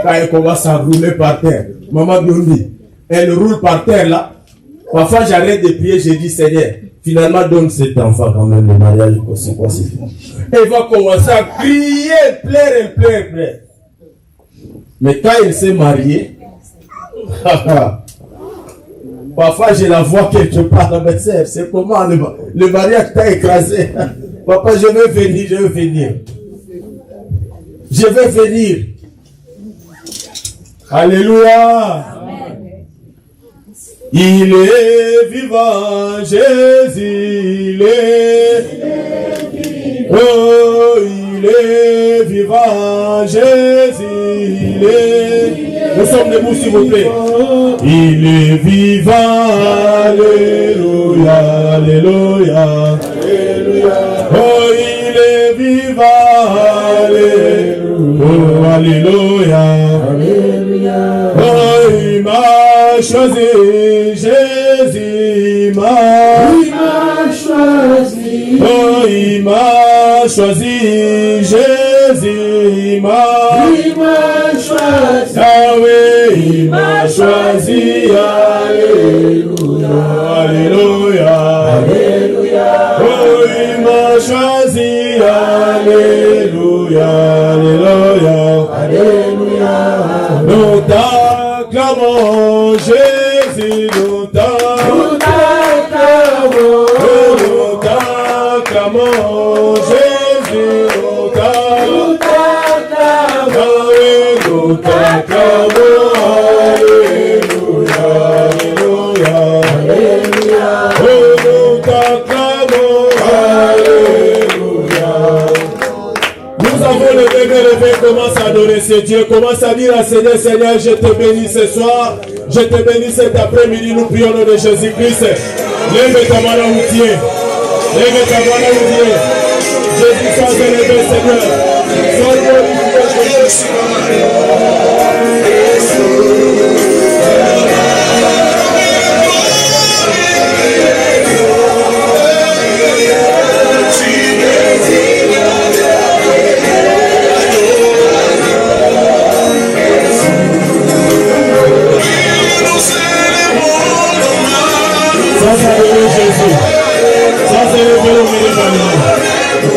quand elle commence à rouler par terre, maman Blondie, elle roule par terre là. Parfois j'arrête de prier, je dis Seigneur, finalement donne cet enfant quand même le mariage, c'est quoi c'est fait. Elle va commencer à crier, elle pleure. Mais quand elle s'est mariée, parfois je la vois quelque part dans mes sœurs, c'est comment le mariage t'a écrasé. Papa, je vais venir. Je vais venir. Alléluia. Il est vivant, Jésus, il est vivant, Jésus, il est. Nous sommes debout, s'il vous plaît. Il est vivant, alléluia, alléluia, alléluia. Oh, il est vivant, alléluia, alléluia, alléluia. Oh, il m'a choisi, Jésus, il m'a choisi. Oh, il m'a choisi, Jésus, il m'a choisi. Ah oui, il m'a choisi, alléluia, alléluia, alléluia. Oh, il m'a choisi, alléluia, alléluia, alléluia. Nous t'acclamons, Jésus, nous t'acclamons, Jésus, nous t'acclamons, alléluia, alléluia, alléluia. Oh, nous t'acclamons, alléluia. Nous avons le bébé, commence à adorer ce Dieu, commence à dire à Seigneur, Seigneur, je te bénis ce soir, je te bénis cet après-midi, nous prions au nom de Jésus-Christ. Lève ta main là où tu es. Lève ta main là où tu es. Jésus soit élevé, Seigneur. Sois glorifié, Jésus. Ça c'est le Jésus. Ça c'est le milieu de l'année.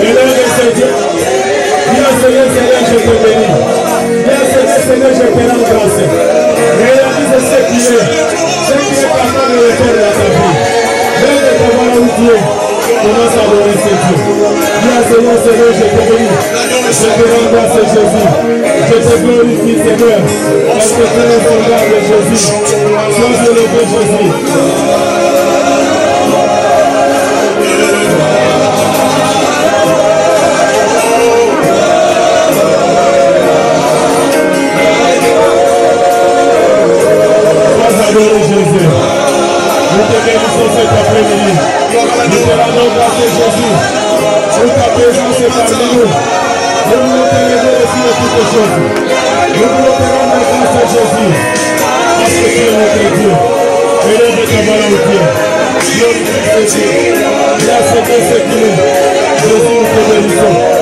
Élève ce Dieu. Bien Seigneur, Seigneur, je te bénis. Bien Seigneur, Seigneur, je te rends grâce. Réalise ce qui est capable de le faire dans ta vie. Lève ta main là où tu es. Commence à adorer ce Dieu. Bien Seigneur, Seigneur, je te bénis. Je te rends grâce, Jésus. Je te glorifie, Seigneur. Parce que tu es le soldat de Jésus. Sois élevé, Jésus. Jésus. Nous te bénissons cet après-midi. Nous te rendons grâce, Jésus. Pour ta présence est parmi Nous voulons t'élever au-dessus de toutes choses. Nous voulons te rendre grâce à Jésus. Parce que tu es notre Dieu. Élève ta main au Dieu. Glorifie Jésus. Grâce à Dieu, c'est qu'il est. Jésus, nous te bénissons.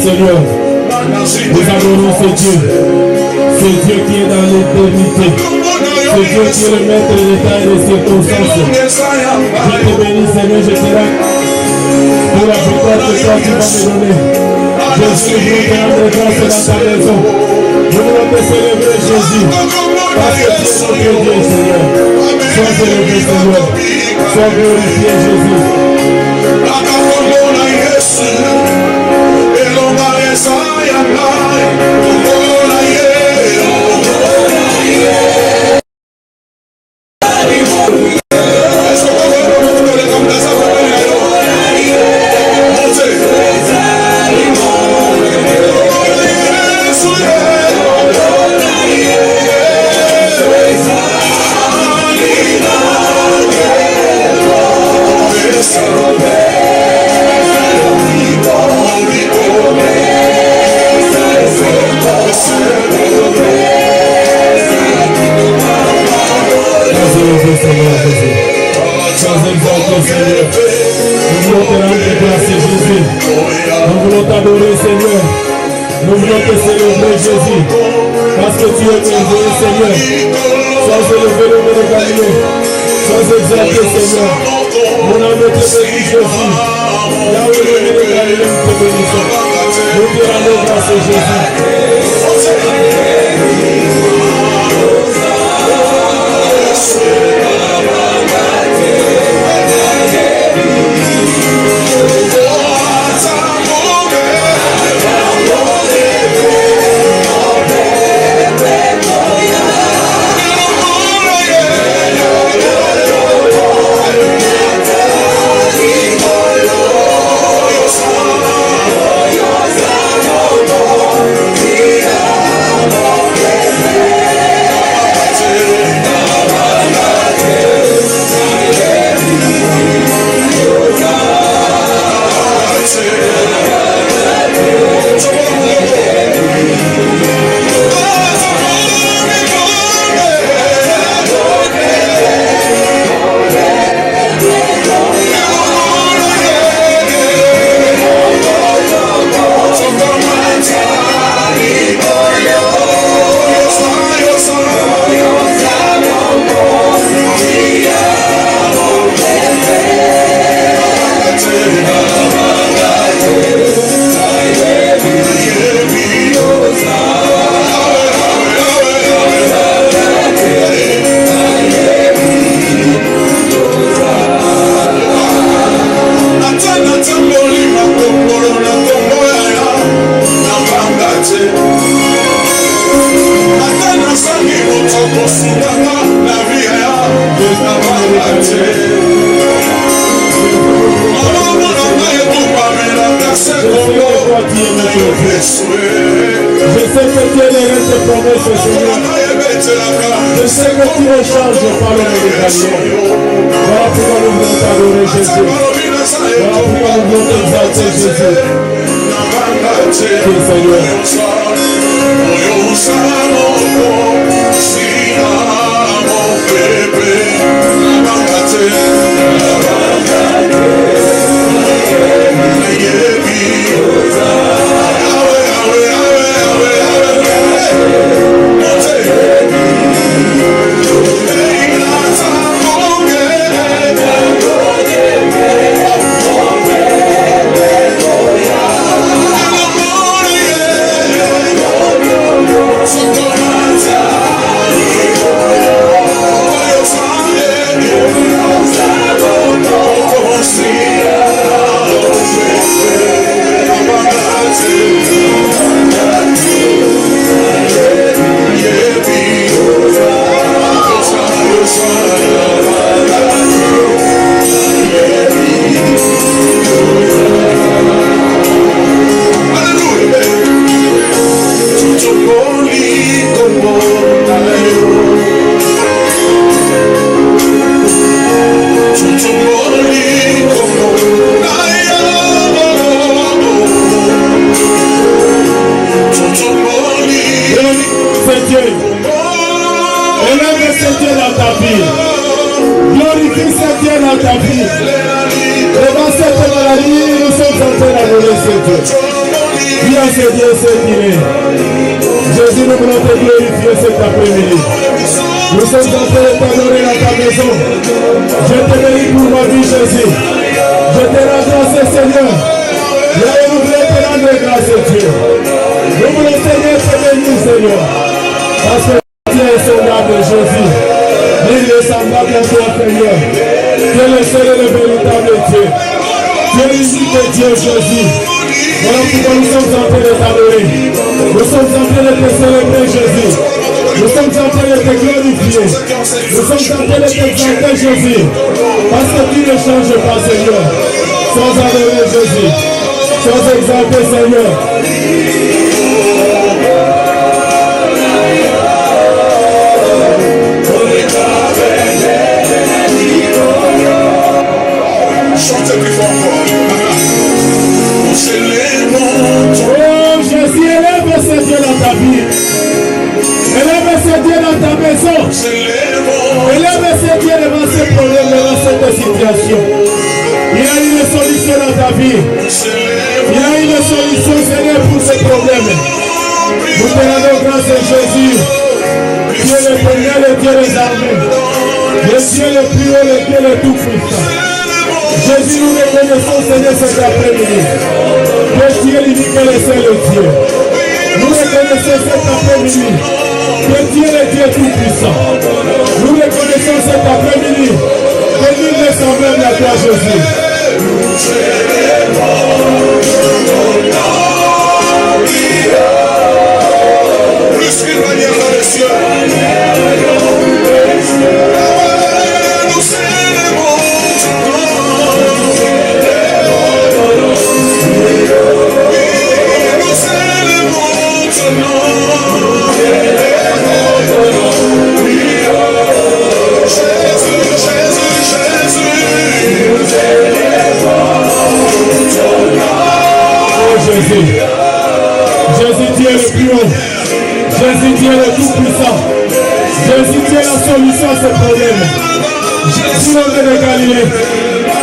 Seigneur, nous adorons ce Dieu qui est dans l'éternité, ce Dieu qui est le maître des temps et des circonstances. Je te bénis, Seigneur, je te rends pour la victoire que toi tu vas me donner. Je suis venu te rendre grâce dans ta maison. Nous voulons te célébrer, Jésus, parce que tu es notre Dieu, Seigneur. Sois célébré, Seigneur. Sois glorifié, Jésus. sais que tu es derrière tes promesses, Seigneur. Je sais que tu ne changes pas le nom de Galilée. Voilà pourquoi nous voulons t'adorer, Jésus. Voilà pourquoi nous voulons t'exalter, Jésus. Seigneur. Jésus, nous voulons te glorifier cet après-midi. Nous sommes en train de t'adorer dans ta maison. Je te bénis pour ma vie, Jésus. Je te rends grâce, Seigneur. Nous voulons te rendre grâce, Dieu. Nous voulons Seigneur te bénir, Seigneur. Parce que tu es semblable, Jésus. Il est semblable à toi, Seigneur. Tu es le seul et le véritable Dieu. Tu es l'unique Dieu, Jésus. Voilà pourquoi nous sommes en train de t'adorer. Nous sommes en train de te célébrer, Jésus. Nous sommes en train de te glorifier. Nous sommes en train de t'exalter, Jésus. Parce que tu ne changes pas, Seigneur. Sois adoré, Jésus. Sois exalté, Seigneur. Chantez plus fort encore. Oh Jésus, élève ce Dieu dans ta vie. Élève ce Dieu dans ta maison. Élève ce Dieu devant ces problèmes, devant cette situation. Il y a une solution dans ta vie. Il y a une solution, Seigneur, pour ces problèmes. Nous te rendons grâce à Jésus. Dieu le premier, le Dieu des armées. Le Dieu le plus haut, le Dieu le tout puissant. Jésus, nous reconnaissons, Seigneur, cet après-midi. Que tu es l'unique et le seul Dieu. Nous reconnaissons cet après-midi. Que tu es le Dieu tout-puissant. Nous reconnaissons cet après-midi. Que nul ne semblable à toi, Jésus. Plus qu'une manière dans les cieux. Nous célébrons. Jésus. Jésus, tu es le plus haut. Jésus, tu es le tout-puissant. Jésus, tu es la solution à ce problème. Jésus, l'homme de Galilée.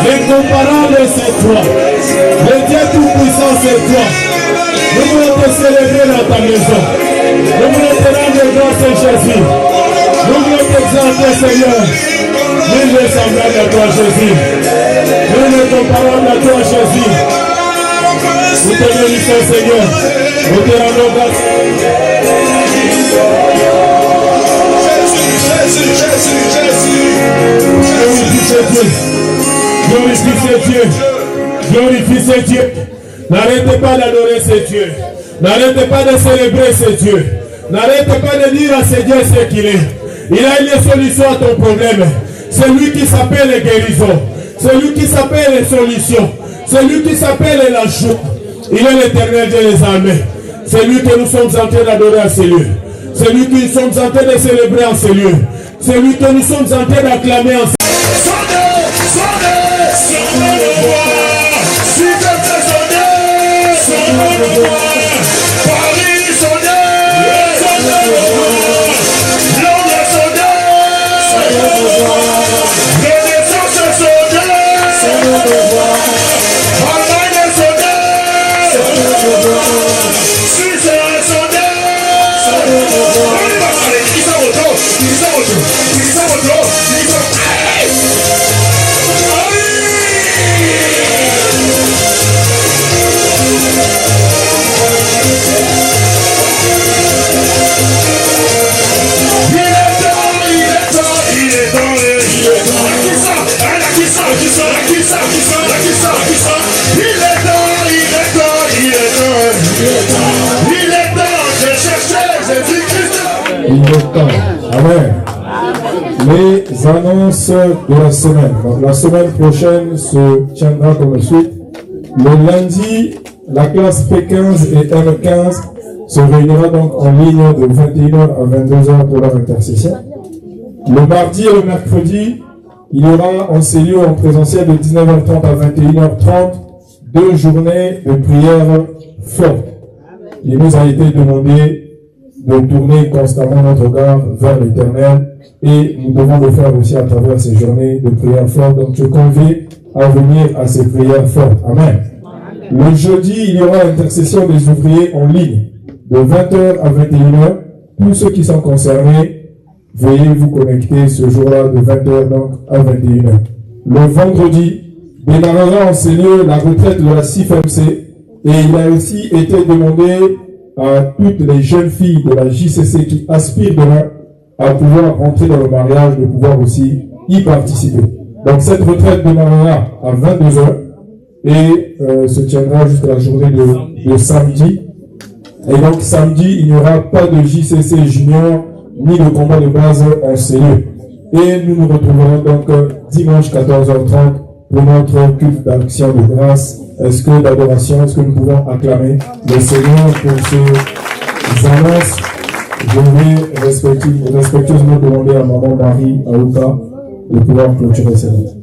L'incomparable, c'est toi. Le Dieu tout-puissant, c'est toi. Nous voulons te célébrer dans ta maison. Nous voulons te rendre grâce, Jésus. Nous voulons t'exalter, Seigneur. Nul n'est semblable à toi, Jésus. Nul n'est comparable à toi, Jésus. Nous te bénissons, Seigneur. Nous te rendons grâce. Glorifie ce Dieu. Glorifie ce Dieu. N'arrêtez pas d'adorer ce Dieu. N'arrêtez pas de célébrer ce Dieu. N'arrêtez pas de dire à ce Dieu ce qu'il est. Il a une solution à ton problème. C'est lui qui s'appelle les guérisons. C'est lui qui s'appelle les solutions. C'est lui qui s'appelle la joie. Il est l'Éternel Dieu des armées. C'est lui que nous sommes en train d'adorer en ces lieux. C'est lui que nous sommes en train de célébrer en ces lieux. C'est lui que nous sommes en train d'acclamer en ces lieux. Il est temps. Amen. Les annonces de la semaine. Donc, la semaine prochaine se tiendra comme suite. Le lundi, la classe P15 et M15 se réunira donc en ligne de 21h à 22h pour leur intercession. Le mardi et le mercredi, il y aura en ces lieux en présentiel de 19h30 à 21h30 2 journées de prière fortes. Il nous a été demandé de tourner constamment notre regard vers l'Éternel et nous devons le faire aussi à travers ces journées de prière forte. Donc je convie à venir à ces prières fortes. Amen. Le jeudi, il y aura l'intercession des ouvriers en ligne de 20h à 21h. Tous ceux qui sont concernés, veuillez vous connecter ce jour-là de 20h donc à 21h. Le vendredi, démarrera en ces lieux la retraite de la CIFMC et il a aussi été demandé à toutes les jeunes filles de la JCC qui aspirent demain à pouvoir entrer dans le mariage, de pouvoir aussi y participer. Donc cette retraite démarrera à 22h et se tiendra jusqu'à la journée de samedi. Et donc samedi, il n'y aura pas de JCC junior ni de combat de base en ces lieux. Et nous nous retrouverons donc dimanche 14h30 pour notre culte d'action de grâce. Est-ce que d'adoration, est-ce que nous pouvons acclamer le Seigneur pour ces annonces? Je vais respectueusement demander à maman Marie Aouka de pouvoir clôturer cette note.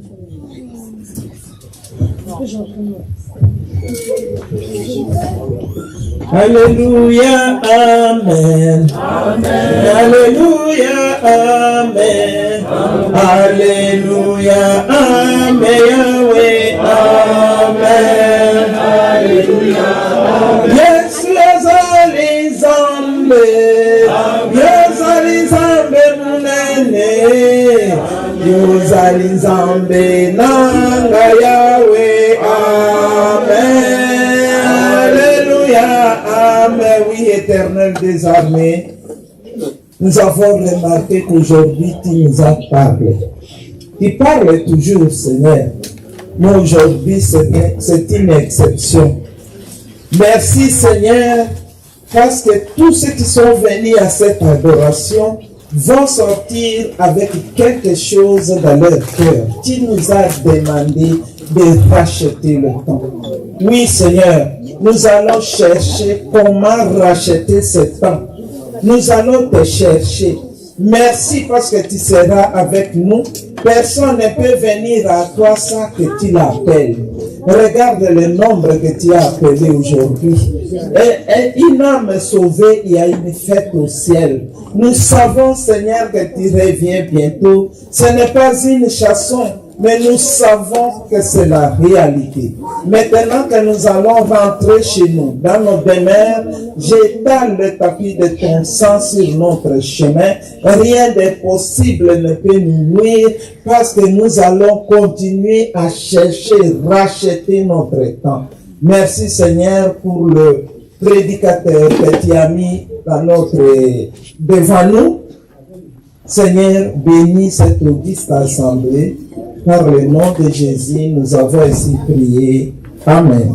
Alléluia, Amen. Amen. Alléluia, Amen. Alléluia, Amen. Yahweh, Amen. Alléluia, Amen. Yes, les Zambé. Yes, les Zambé, mon aîné. Yes, Zambé, Nanga, Yahweh, Amen. Amen, oui, éternel des armées, nous avons remarqué qu'aujourd'hui tu nous as parlé. Tu parles toujours, Seigneur, mais aujourd'hui c'est une exception. Merci, Seigneur, parce que tous ceux qui sont venus à cette adoration vont sortir avec quelque chose dans leur cœur. Tu nous as demandé de racheter le temps. Oui, Seigneur, nous allons chercher comment racheter ce temps. Nous allons te chercher. Merci parce que tu seras avec nous. Personne ne peut venir à toi sans que tu l'appelles. Regarde le nombre que tu as appelé aujourd'hui. Et une âme sauvée, il y a une fête au ciel. Nous savons, Seigneur, que tu reviens bientôt. Ce n'est pas une chanson, mais nous savons que c'est la réalité. Maintenant que nous allons rentrer chez nous, dans nos demeures, j'étale le tapis de ton sang sur notre chemin. Rien d'impossible ne peut nous nuire parce que nous allons continuer à chercher, racheter notre temps. Merci Seigneur pour le prédicateur que tu as mis devant nous. Seigneur, bénis cette auguste assemblée. Par le nom de Jésus, nous avons ainsi prié. Amen.